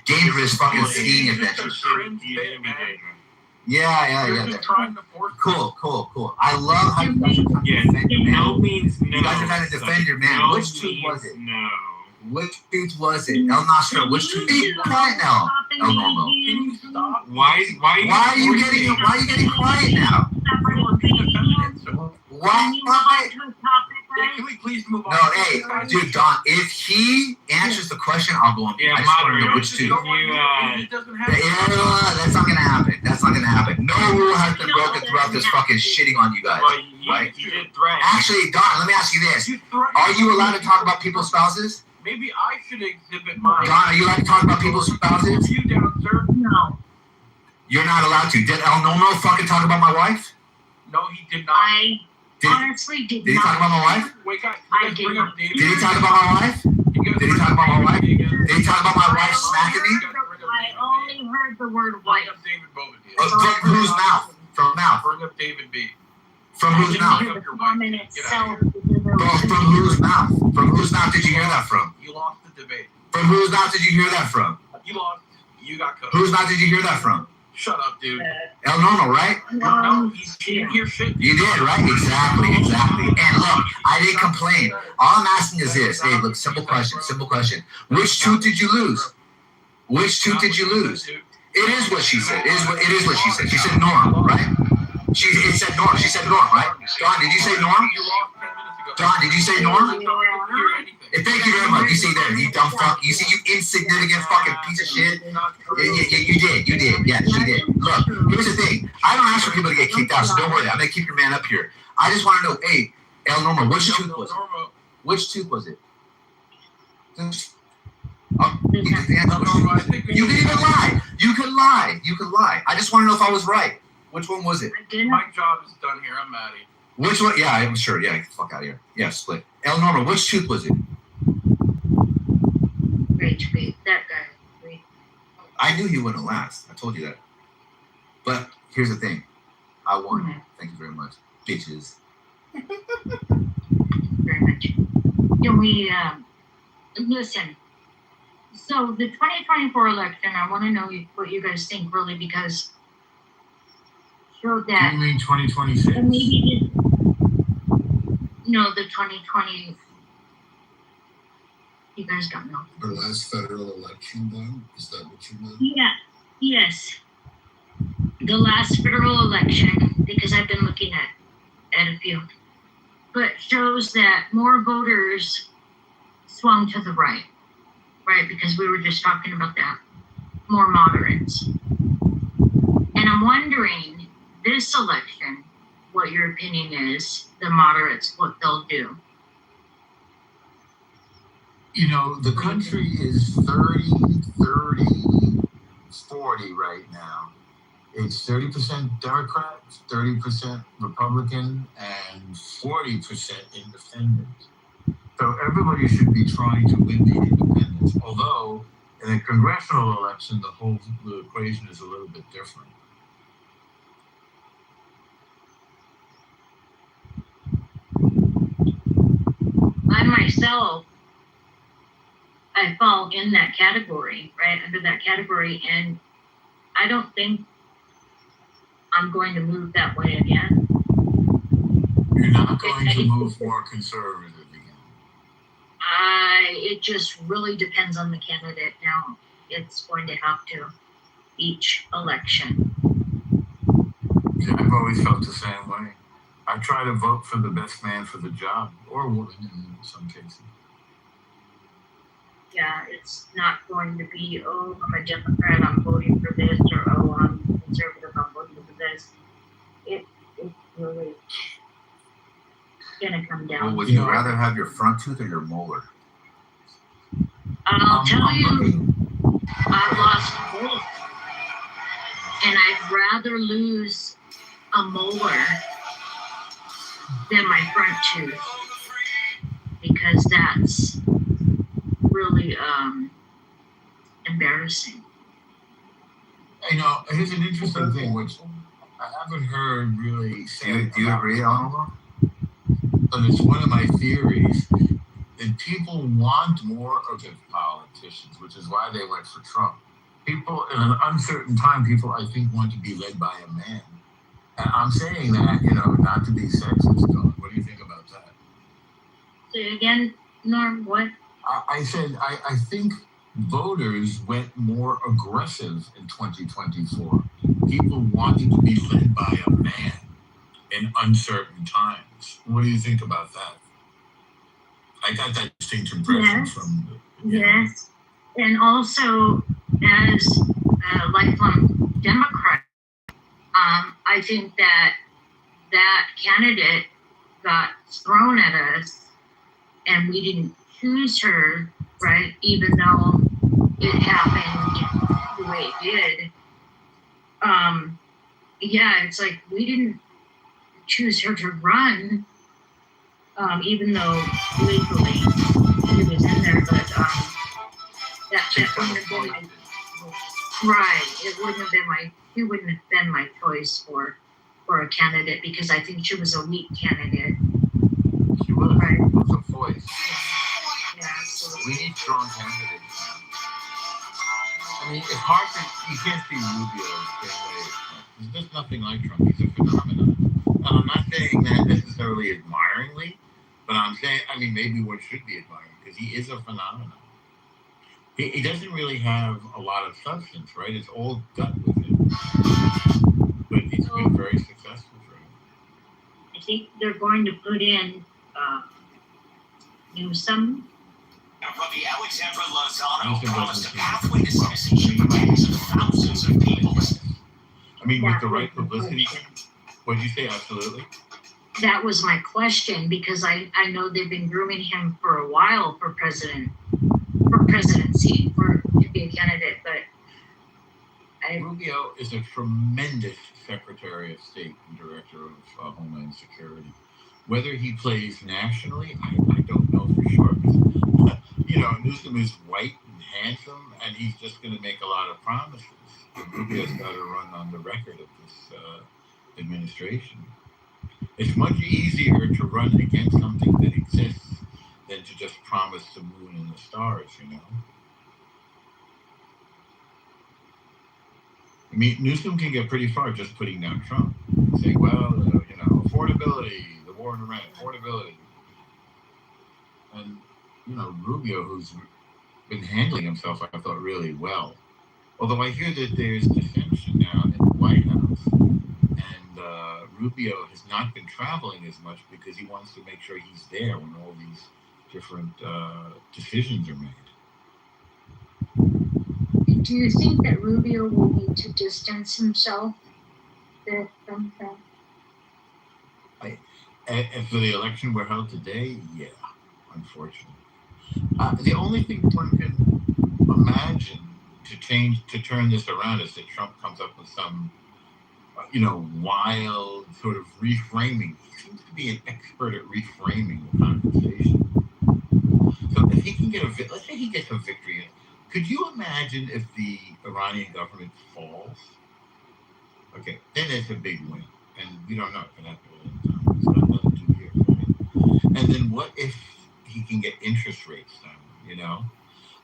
dangerous fucking skiing adventure. Yeah. Cool. I love how you guys are trying to defend your man. No means no. You guys are trying to defend your man. Which tooth was it? No. Which tooth was it? El Nasro, which tooth? Be quiet now. El Normo. Can you stop? Why are you getting quiet now? Why? Can we please move on? No, hey, dude, Don, if he answers the question, I'll go on. Yeah, I just want to know which tooth. That's not gonna happen. No rule has been broken throughout this fucking shitting on you guys. Right? You did threaten. Actually, Don, let me ask you this. Are you allowed to talk about people's spouses? Maybe I should exhibit my. Don, are you allowed to talk about people's spouses? You down, sir? No. You're not allowed to. Did El Normo fucking talk about my wife? No, he did not. I honestly did not. Did he talk about my wife? Wake up. I did not. Did he talk about my wife? Did he talk about my wife? Did he talk about my wife smacking me? I only heard the word wife. Bring up David Bowman. From whose mouth? From mouth. Bring up David B. From whose mouth? The woman itself. From whose mouth? From whose mouth did you hear that from? You lost the debate. From whose mouth did you hear that from? You lost. You got cooked. Whose mouth did you hear that from? Shut up, dude. El Normo, right? No, he didn't hear shit. You did, right? Exactly. And look, I didn't complain. All I'm asking is this. Hey, look, simple question. Which tooth did you lose? Which tooth did you lose? It is what she said. It is what she said. She said Norm, right? It said Norm. She said Norm, right? Don, did you say Norm? Don, did you say Norm? Hey, thank you very much. You see there, you dumb fuck. You see, you insignificant fucking piece of shit. You did. Yeah, she did. Look, here's the thing. I don't ask for people to get kicked out, so don't worry. I'm gonna keep your man up here. I just want to know, hey, El Normo, which tooth was it? Which tooth was it? Oh, you can even lie. You could lie. I just want to know if I was right. Which one was it? My job is done here. I'm Maddie. Which one? Yeah, I'm sure. Yeah, get the fuck out of here. Yeah, split. El Normo, which tooth was it? Great. That guy. Great. I knew he wouldn't last. I told you that. But here's the thing. I won. Mhm. Thank you very much. Bitches. Very much. Can we listen? So the 2024 election, I want to know what you guys think, really, because showed that. You mean 2026? And maybe no, the 2020. You guys don't know. The last federal election, then? Is that what you meant? Yeah. Yes. The last federal election, because I've been looking at a few, but shows that more voters swung to the right, because we were just talking about that, more moderates. And I'm wondering, this election, what your opinion is, the moderates, what they'll do. You know, the country is 40 right now. It's 30% Democrat, 30% Republican, and 40% independent. So everybody should be trying to win the independents. Although in a congressional election, the equation is a little bit different. I myself, I fall in that category, under that category, and I don't think I'm going to move that way again. You're not going to move more conservative again. It just really depends on the candidate now. It's going to have to each election. Yeah, I've always felt the same way. I try to vote for the best man for the job, or woman in some cases. Yeah, it's not going to be, oh, I'm a Democrat, I'm voting for this, or oh, I'm conservative, I'm voting for this. It's really gonna come down. Well, would you rather have your front tooth or your molar? I'll tell you, I've lost both. And I'd rather lose a molar than my front tooth, because that's really embarrassing. You know, here's an interesting thing, which I haven't heard really said. Do you agree, Oliver? And it's one of my theories that people want more of politicians, which is why they went for Trump. People in an uncertain time, people I think want to be led by a man. And I'm saying that, you know, not to be sexist, Don. What do you think about that? Say again, Norm, what? I said I think voters went more aggressive in 2024. People wanted to be led by a man in uncertain times. What do you think about that? I got that distinct impression from the, yes. And also, as a lifelong Democrat, I think that candidate got thrown at us, and we didn't choose her, right? Even though it happened the way it did. Yeah, it's like we didn't choose her to run, even though legally she was in there, but that wouldn't have been right. It wouldn't have been she wouldn't have been my choice for a candidate, because I think she was a weak candidate. She was, right? It was a voice. Yeah, absolutely. We need strong candidates now. I mean, it's hard you can't see Rubio the same way as Trump. He's just nothing like Trump. He's a phenomenon. And I'm not saying that necessarily admiringly, but I'm saying, I mean, maybe one should be admiring, because he is a phenomenon. He doesn't really have a lot of substance, right? It's all gut with him. But it's been very successful for him. I think they're going to put in Newsom. From the Alexandra Lozano promised a pathway to citizenship for tens of thousands of people. I mean, with the right publicity, what did you say? Absolutely. That was my question, because I know they've been grooming him for a while for presidency, to be a candidate, but Rubio is a tremendous Secretary of State and Director of Homeland Security. Whether he plays nationally, I don't know for sure. You know, Newsom is white and handsome, and he's just going to make a lot of promises. Rubio's got to run on the record of this administration. It's much easier to run against something that exists than to just promise the moon and the stars, you know? I mean, Newsom can get pretty far just putting down Trump. Saying, well, you know, affordability, the war on rent, affordability. And, you know, Rubio, who's been handling himself, I thought, really well. Although I hear that there's dissension now in the White House, and Rubio has not been traveling as much because he wants to make sure he's there when all these different decisions are made. do you think that Rubio will need to distance himself from Trump? And for the election we're held today, yeah, unfortunately. The only thing one can imagine to turn this around is that Trump comes up with some, you know, wild sort of reframing. He seems to be an expert at reframing the conversation. So if he can get let's say he gets a victory, could you imagine if the Iranian government falls? Okay, then it's a big win, and we don't know if it happens all the time. It's not another 2 years, right? And then what if he can get interest rates down? You know,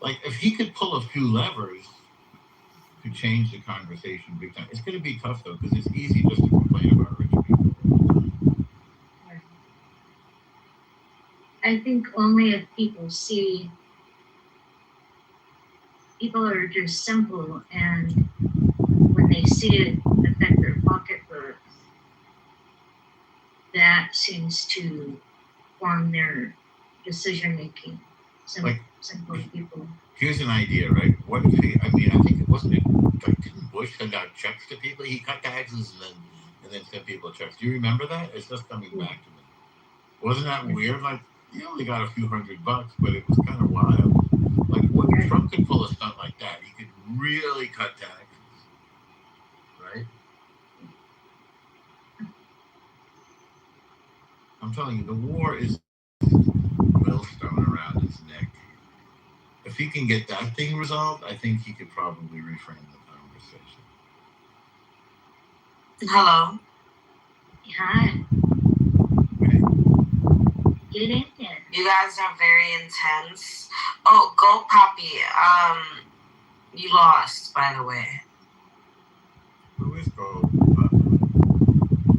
like if he could pull a few levers to change the conversation big time. It's going to be tough though, because it's easy just to complain about rich people all the time. I think only if people are just simple, and when they see it affect their pocketbooks, that seems to form their decision making. Simple people. Here's an idea, right? What if I think it wasn't didn't Bush send out checks to people? He cut taxes and then sent people checks. Do you remember that? It's just coming back to me. Wasn't that weird? Like, you only got a few $100, but it was kind of wild. Like, what Trump could pull a stunt like that. He could really cut taxes, right? I'm telling you, the war is a millstone around his neck. If he can get that thing resolved, I think he could probably reframe the conversation. Hello. Hi. Get in there. You guys are very intense. Oh, go Poppy. You lost, by the way. Who is Go?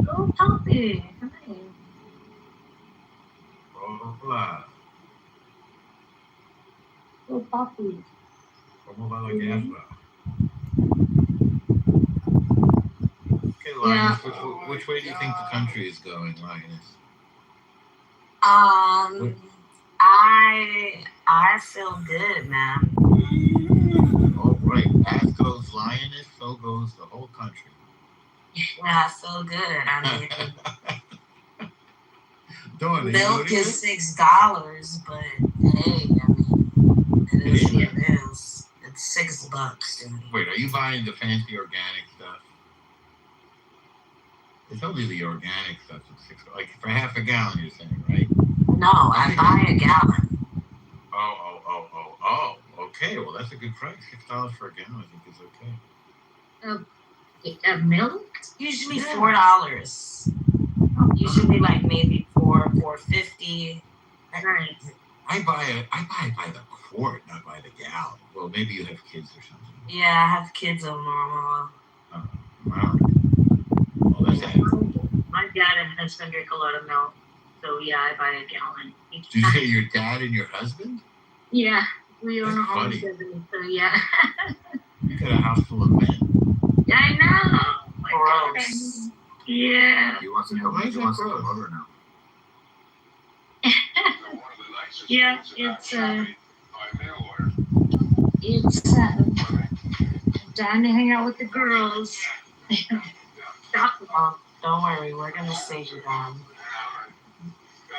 Go Poppy. Hi. Hola. Go Poppy. ¿Cómo va la guerra? Okay, Yeah. Lioness, which way do you think the country is going, Lioness? I feel good, man. Oh, right. As goes Lioness, so goes the whole country. Yeah, I feel good. I mean, Dawn, milk is $6, but hey, I mean, it is what it is. It's $6, dude. Wait, are you buying the fancy organic stuff? It's only the organic stuff that's $6. Like for half a gallon, you're saying, right? No, I buy a gallon. Oh. Okay, well that's a good price. $6 for a gallon, I think is okay. Milk? Usually $4. Usually like maybe $4.50. Right. I buy by the quart, not by the gallon. Well, maybe you have kids or something. Yeah, I have kids on normal. Wow. Well, that's it. My dad and husband drink a lot of milk, so yeah, I buy a gallon. Did you say your dad and your husband? Yeah, we own a That's home funny. together, so yeah. You got a house full of men. Yeah, I know. My Gross. God. Yeah. He wants to know. He wants to come over now. Yeah, it's time to hang out with the girls. Oh, don't worry, we're gonna save you down.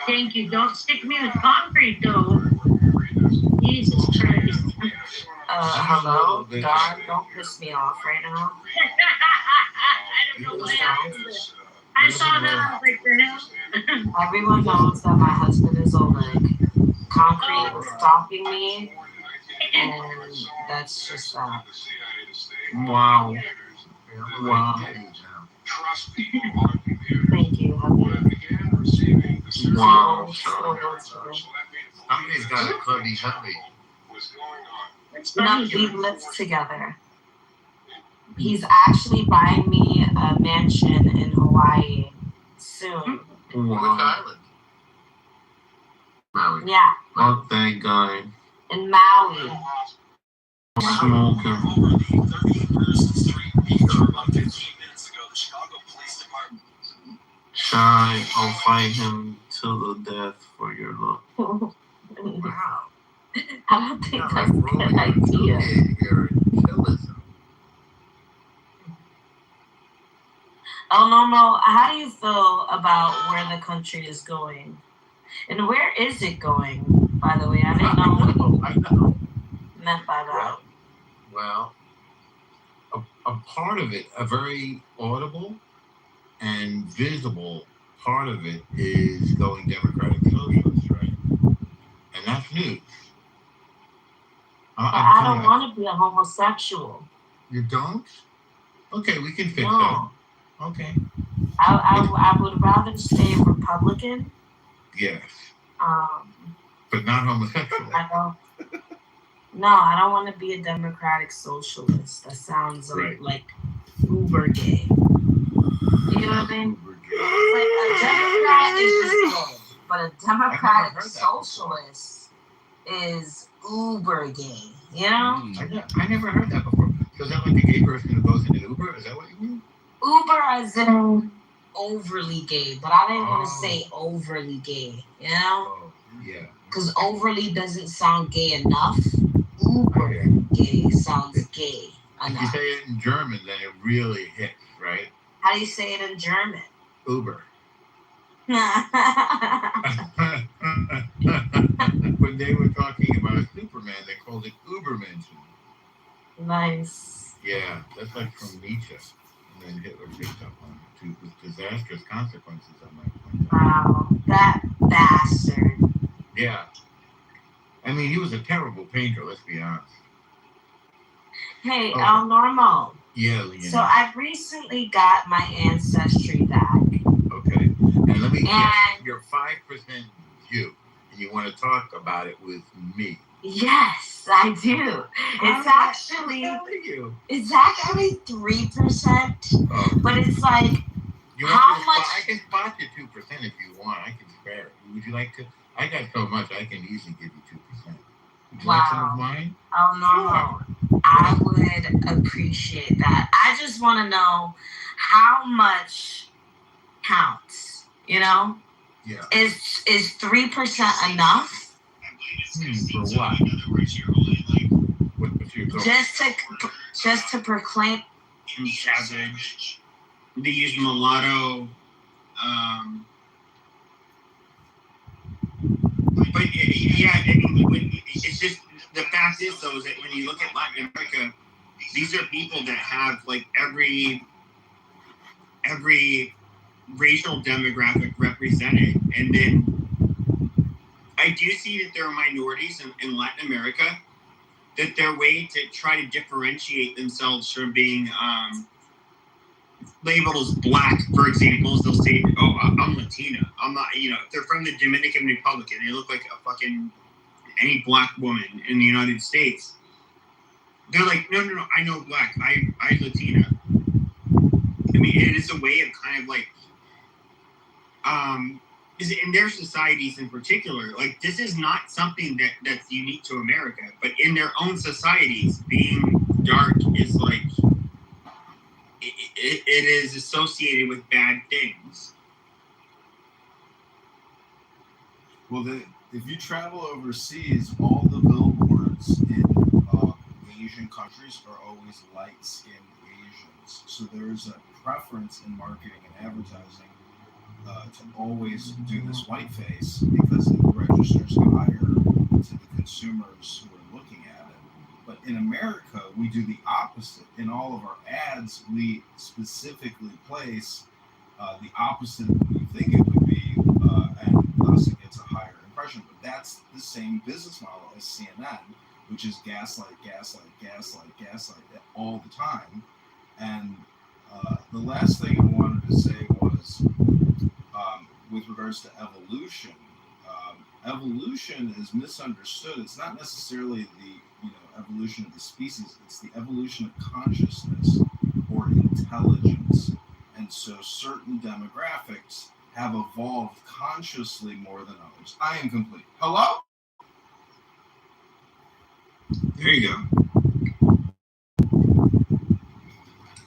Thank you. Don't stick me with concrete, though. Jesus Christ. Hello? God, don't piss me off right now. I don't know what happened. I saw that. I was like, the hell? Everyone knows that my husband is Oleg. Concrete was stopping me, and that's just that. Wow. Thank you, hubby. Wow. Somebody's got a clubby hubby. No, we live together. He's actually buying me a mansion in Hawaii soon. Wow. Maui. Yeah, Fuck that guy. in Maui. Smoking. Shy, I'll fight him till the death for your love. Wow. I don't think that's a good idea. Oh, Normal, how do you feel about where the country is going? And where is it going, by the way? I didn't know what you meant by that. Well, a part of it, a very audible and visible part of it is going Democratic Socialist, right? And that's news. But I don't want to be a homosexual. You don't? Okay, we can fix No. that. Okay. I would rather stay Republican. Yes. But not homosexual. I don't want to be a Democratic Socialist. That sounds like uber gay. You know what I mean? Like a Democrat is just gay, but a Democratic Socialist is uber gay. You know? I never heard that before. So is that like a gay person who goes in an Uber? Is that what you mean? Uber as in overly gay, but I didn't want to say overly gay. You know? Oh, yeah. Because overly doesn't sound gay enough. Uber gay sounds gay enough. If you say it in German, then it really hits, right? How do you say it in German? Uber. When they were talking about Superman, they called it Ubermenschen. Nice. Yeah, that's like from Nietzsche. And then Hitler picked up on it too, with disastrous consequences, I might point out. Wow, that bastard. Yeah. I mean, he was a terrible painter, let's be honest. Hey, Normal. Yeah, Leanne. So I've recently got my ancestry back. Okay. And let me guess, And you're 5% Jew, and you want to talk about it with me. yes, I do. It's actually you. it's actually 3%, Oh. but it's like You how want me to much? I can spot you 2% if you want. I can spare it. Would you like to? I got so much I can easily give you 2%. Would you like some of mine? Oh no, I would appreciate that. I just want to know how much counts. You know, Yeah. is 3% enough? For what? What's your goal? Just to proclaim. Savage. They use mulatto. But yeah, I mean, it's just the fact is though is that when you look at Latin America, these are people that have like every racial demographic represented, and then I do see that there are minorities in Latin America that their way to try to differentiate themselves from being labeled as black, for example, is they'll say, "Oh, I'm Latina. I'm not." You know, if they're from the Dominican Republic and they look like a fucking any black woman in the United States, they're like, "No, I know black. I'm Latina." I mean, it is a way of kind of like, is in their societies in particular, like this is not something that's unique to America, but in their own societies, being dark is like. It is associated with bad things. Well, if you travel overseas, all the billboards in Asian countries are always light-skinned Asians. So there's a preference in marketing and advertising to always do this white face because it registers higher to the consumers who are looking at it. But in America, we do the opposite. In all of our ads, we specifically place the opposite of what you think it would be, and thus it gets a higher impression. But that's the same business model as CNN, which is gaslight all the time. And the last thing I wanted to say was with regards to evolution. Evolution is misunderstood. It's not necessarily the evolution of the species. It's the evolution of consciousness or intelligence. And so certain demographics have evolved consciously more than others. I am complete. Hello? There you go.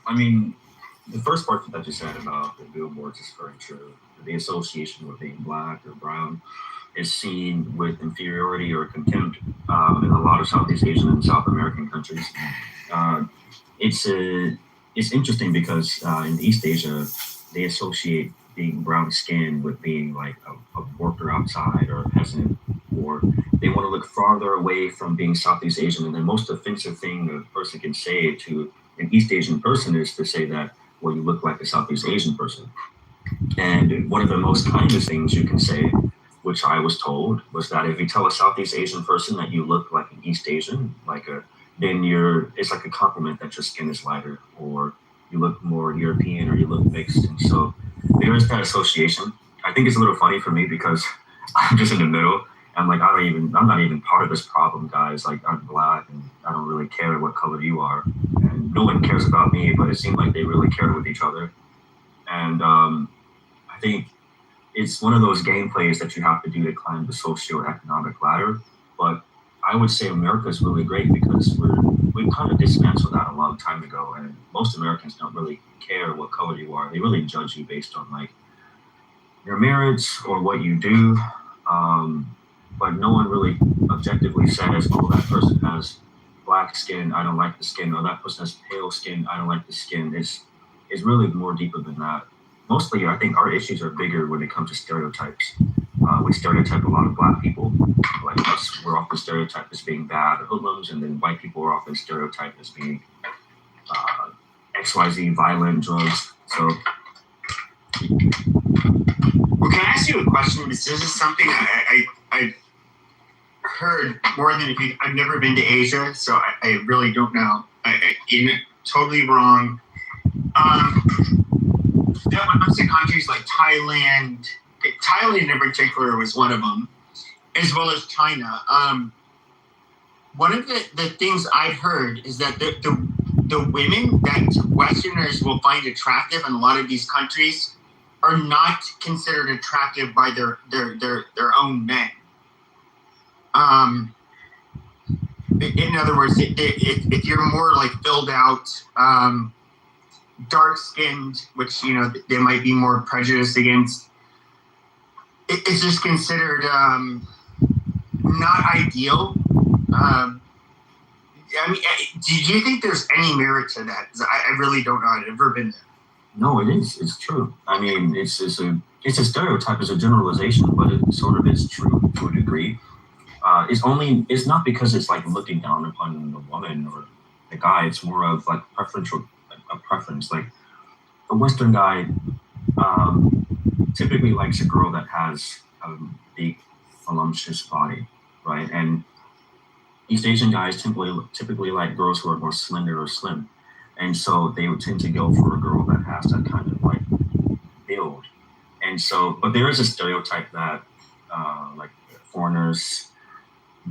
I mean, the first part that you said about the billboards is very true. The association with being black or brown is seen with inferiority or contempt in a lot of Southeast Asian and South American countries. It's interesting because in East Asia, they associate being brown skinned with being like a worker outside or a peasant, or they want to look farther away from being Southeast Asian. And the most offensive thing a person can say to an East Asian person is to say that, well, you look like a Southeast Asian person. And one of the most kindest things you can say, which I was told, was that if you tell a Southeast Asian person that you look like an East Asian, then it's like a compliment that your skin is lighter, or you look more European, or you look mixed. And so there is that association. I think it's a little funny for me because I'm just in the middle. I'm like, I'm not even part of this problem, guys. Like, I'm black and I don't really care what color you are. And no one cares about me, but it seemed like they really cared with each other. And I think it's one of those gameplays that you have to do to climb the socioeconomic ladder. But I would say America is really great because we kind of dismantled that a long time ago. And most Americans don't really care what color you are. They really judge you based on like your merits or what you do. But no one really objectively says, oh, that person has black skin, I don't like the skin, or that person has pale skin, I don't like the skin. It's really more deeper than that. Mostly, I think our issues are bigger when it comes to stereotypes. We stereotype a lot of black people. Like us, we're often stereotyped as being bad or hoodlums, and then white people are often stereotyped as being XYZ, violent, drugs. So, well, can I ask you a question? This is something I've heard more than a few. I've never been to Asia, so I really don't know. totally wrong. There are some countries like Thailand in particular was one of them, as well as China. One of the things I've heard is that the women that Westerners will find attractive in a lot of these countries are not considered attractive by their own men. In other words, if you're more like filled out, dark skinned, which they might be more prejudiced against, it's just considered not ideal. I mean, do you think there's any merit to that? 'Cause I really don't know. I've never been there. No, it is. It's true. I mean, it's a stereotype, it's a generalization, but it sort of is true to a degree. It's not because it's like looking down upon the woman or the guy. It's more of like a preference. Like a Western guy typically likes a girl that has a big, voluptuous body, right? And East Asian guys typically like girls who are more slender or slim. And so they would tend to go for a girl that has that kind of like build. And so, but there is a stereotype that like foreigners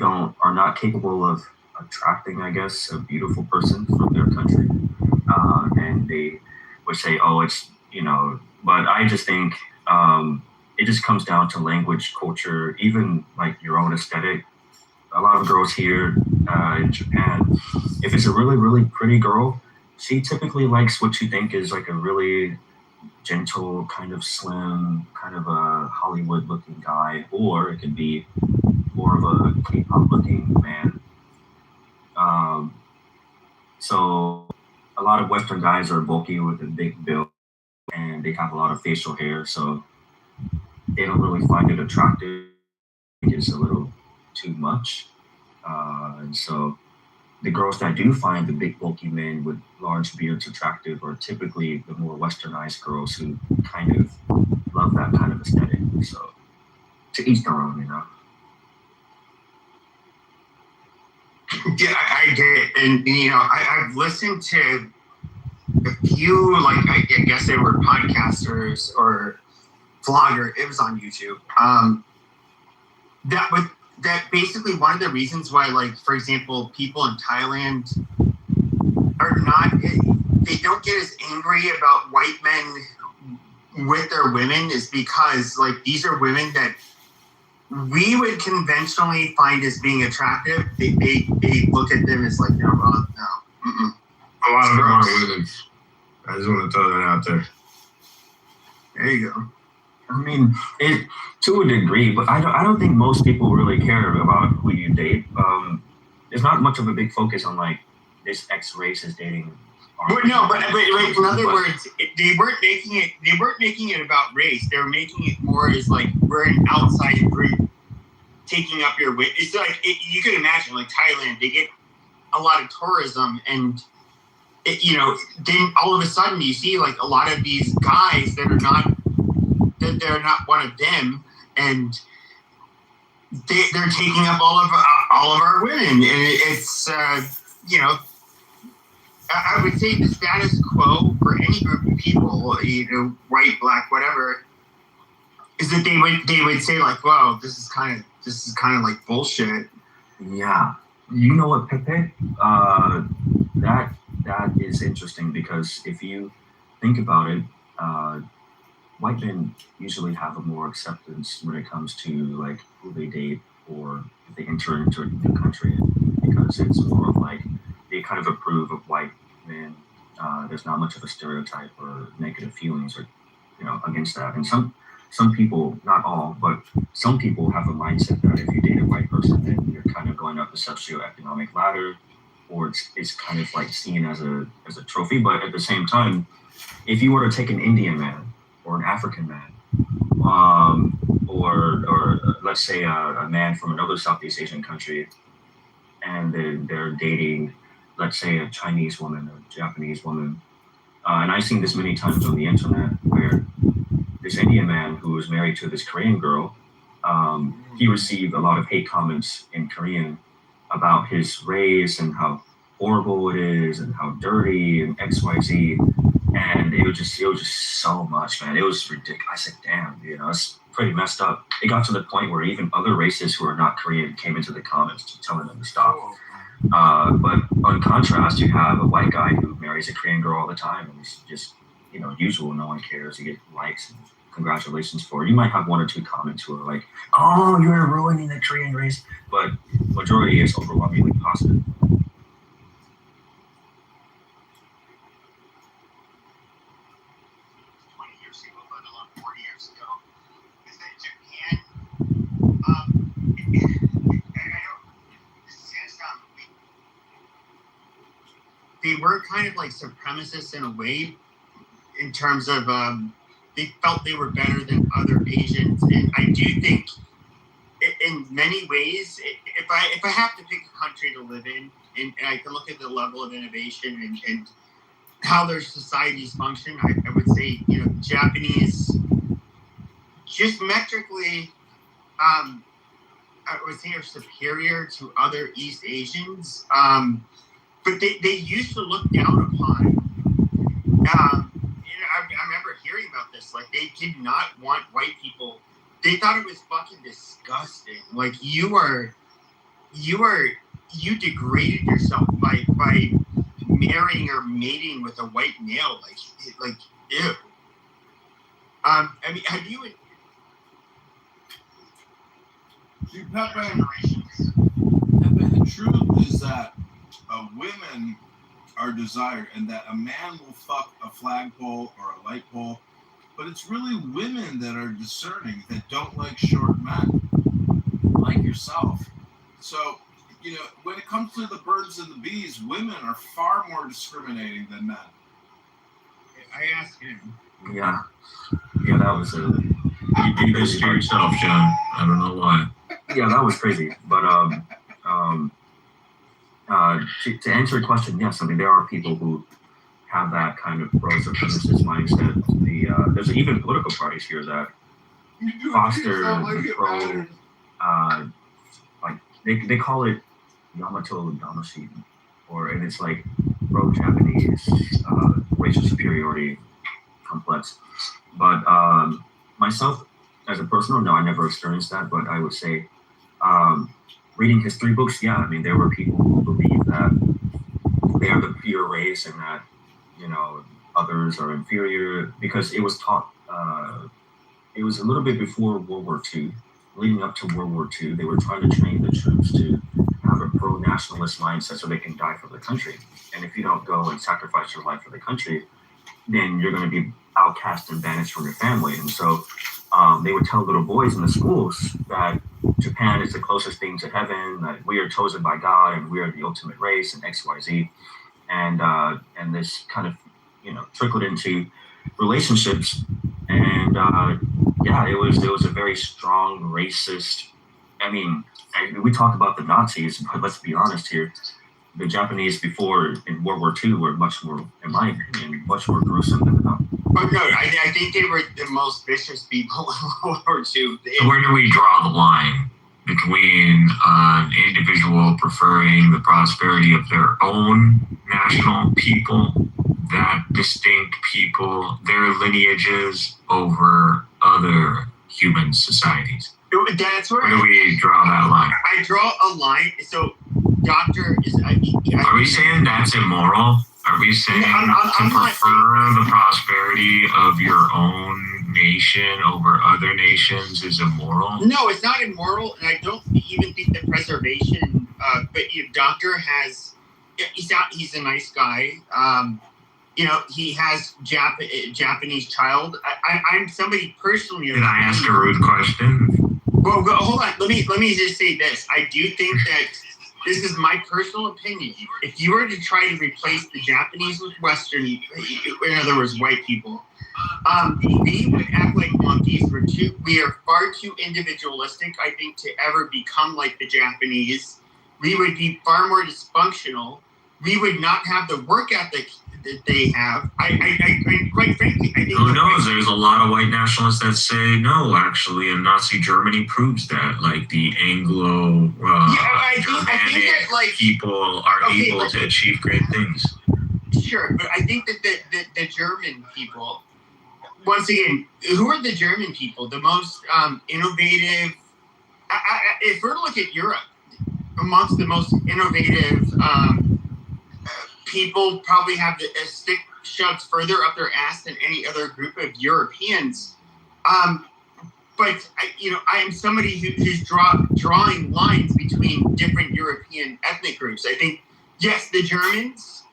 are not capable of attracting, I guess, a beautiful person from their country. And they would say, oh, it's, but I just think it just comes down to language, culture, even like your own aesthetic. A lot of girls here in Japan, if it's a really, really pretty girl, she typically likes what you think is like a really gentle, kind of slim, kind of a Hollywood looking guy, or it could be more of a K-pop looking man. So a lot of Western guys are bulky with a big build and they have a lot of facial hair, so they don't really find it attractive. It's a little too much. And so the girls that do find the big bulky men with large beards attractive are typically the more westernized girls who kind of love that kind of aesthetic. So to each their own, Yeah, I get it. And I've listened to a few, like, I guess they were podcasters or vlogger. It was on YouTube. That basically one of the reasons why, like, for example, people in Thailand they don't get as angry about white men with their women is because, like, these are women that we would conventionally find as being attractive. They look at them as like, no. Mm-mm. A lot of them are women. I just want to throw that out there. There you go. I mean, to a degree, but I don't think most people really care about who you date. There's not much of a big focus on like this X race is dating. But in other words, they weren't making it about race. They were making it more as like we're an outside group taking up your weight. It's like you can imagine, like Thailand, they get a lot of tourism, and then all of a sudden you see like a lot of these guys that they're not one of them, and they're taking up all of our women, and it's I would say the status quo for any group of people, white, black, whatever, is that they would say like, "Wow, this is kind of like bullshit." Yeah, you know what, Pepe? That is interesting because if you think about it, white men usually have a more acceptance when it comes to like who they date or if they enter into a new country, because it's more of like they kind of approve of white men. There's not much of a stereotype or negative feelings or against that. And some people, not all, but some people have a mindset that if you date a white person, then you're kind of going up the socioeconomic ladder, or it's kind of like seen as a trophy. But at the same time, if you were to take an Indian man or an African man, or let's say a man from another Southeast Asian country, and they're dating, let's say, a Chinese woman or a Japanese woman, and I've seen this many times on the internet where this Indian man who was married to this Korean girl, he received a lot of hate comments in Korean about his race and how horrible it is and how dirty and XYZ. And it was just so much, man. It was ridiculous. I said, damn, it's pretty messed up. It got to the point where even other races who are not Korean came into the comments telling them to stop. But on contrast, you have a white guy who marries a Korean girl all the time, and it's just, usual. No one cares. You get likes and congratulations for it. You might have one or two comments who are like, oh, you're ruining the Korean race. But majority is overwhelmingly positive. 40 years ago, is that Japan, this is going to sound weak. They were kind of like supremacists in a way, in terms of they felt they were better than other Asians, and I do think, in many ways, if I have to pick a country to live in, and I can look at the level of innovation and how their societies function, I would say, Japanese, just metrically, I would say are superior to other East Asians, but they used to look down upon. I remember hearing about this. Like, they did not want white people. They thought it was fucking disgusting. Like, you degraded yourself by marrying or mating with a white male. Like ew. I mean, have you? See, Pepe, the truth is that women are desired, and that a man will fuck a flagpole or a light pole, but it's really women that are discerning, that don't like short men, like yourself. So, when it comes to the birds and the bees, women are far more discriminating than men. I asked him. Yeah, that was You do this to yourself, John. I don't know why. Yeah, that was crazy. But to answer your question, yes, I mean, there are people who have that kind of pro-supremacist mindset. There's even political parties here that foster the pro, like they call it Yamato Damashi, and it's like pro-Japanese racial superiority complex. But myself, as a personal, no, I never experienced that, but I would say, reading history books, yeah, I mean, there were people who believe that they are the pure race and that, others are inferior, because it was taught, it was a little bit before World War II, leading up to World War II, they were trying to train the troops to have a pro-nationalist mindset so they can die for the country. And if you don't go and sacrifice your life for the country, then you're going to be outcast and banished from your family. And so they would tell little boys in the schools that Japan is the closest thing to heaven, that we are chosen by God and we are the ultimate race, and XYZ. And this kind of, trickled into relationships. And it was a very strong racist. I mean, we talk about the Nazis, but let's be honest here. The Japanese before in World War II were much more, in my opinion, much more gruesome than the Nazis. Oh no, I think they were the most vicious people in World War II. So where do we draw the line between an individual preferring the prosperity of their own national people, that distinct people, their lineages, over other human societies? That's where. Where do we draw that line? I draw a line. So, doctor is. Are we saying that's immoral? Are we saying to prefer the prosperity of your own nation over other nations is immoral? No, it's not immoral, and I don't even think the preservation. But doctor has. He's a nice guy. He has Japanese child. I'm somebody personally. Did I ask a rude question? Well, hold on. Let me just say this. I do think that this is my personal opinion. If you were to try to replace the Japanese with Western, in other words, white people, we would act like monkeys. We are far too individualistic, I think, to ever become like the Japanese. We would be far more dysfunctional. We would not have the work ethic that they have. I quite frankly, I think who knows? There's a lot of white nationalists that say no, actually, and Nazi Germany proves that. Like the Anglo Germanic that, like, people are able to achieve great things. Sure, but I think that the German people, once again, who are the German people? The most innovative. If we're to look at Europe, amongst the most innovative people, probably have a stick shoved further up their ass than any other group of Europeans. But I am somebody who's drawing lines between different European ethnic groups. I think, yes, the Germans,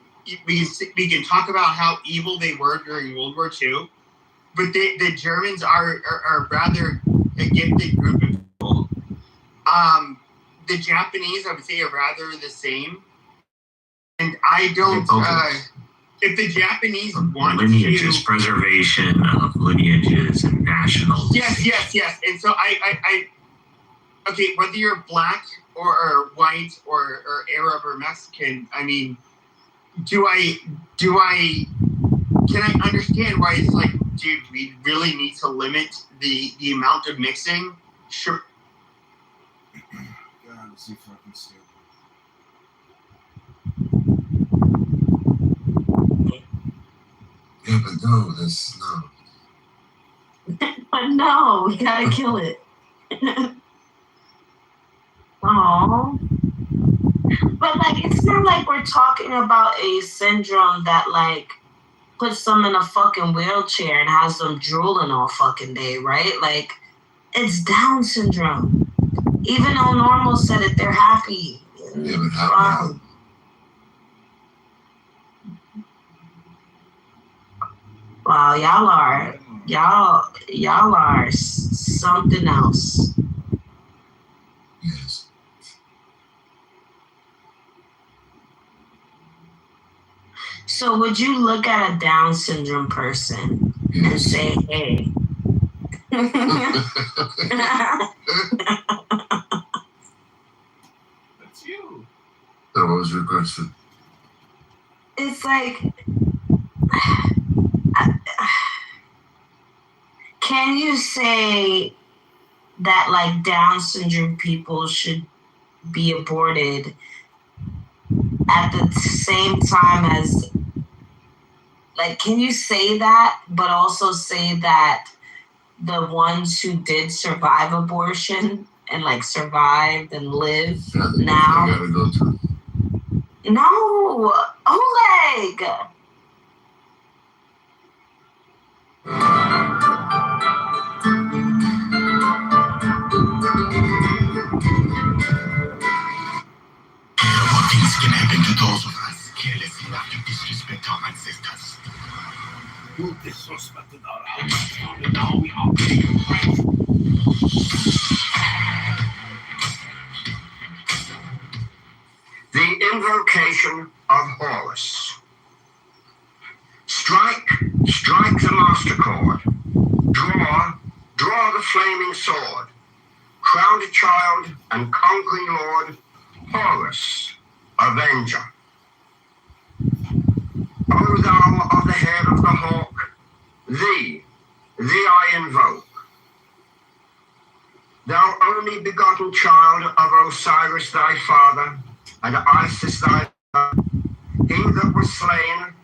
we can talk about how evil they were during World War II, but the Germans are rather a gifted group of people. The Japanese, I would say, are rather the same. And I don't. If the Japanese want lineages, preservation of lineages and nationals. Yes. And so I okay, whether you're black or white or Arab or Mexican, I mean, can I understand why it's like, dude, we really need to limit the amount of mixing? Sure. God, is he fucking stupid. Yeah, but no, that's no. But no, we gotta kill it. Oh. But like, it's not like we're talking about a syndrome that like puts them in a fucking wheelchair and has them drooling all fucking day, right? Like, it's Down syndrome. Even though normal said it, they're happy. Yeah, but how? Wow, y'all are something else. Yes. So would you look at a Down syndrome person and say, hey? That's you. So what was your question? It's like, can you say that like Down syndrome people should be aborted at the same time as, like, can you say that, but also say that the ones who did survive abortion and like survived and live now? You gotta go through. No, Oleg. What things can happen to those of us careless enough to disrespect our ancestors? Who disrespected our ancestors? And now we are paying the price. The invocation of Horus. Strike the master chord. Draw the flaming sword. Crowned child and conquering lord, Horus, avenger. O thou of the head of the hawk, thee I invoke. Thou only begotten child of Osiris thy father, and Isis thy mother, he that was slain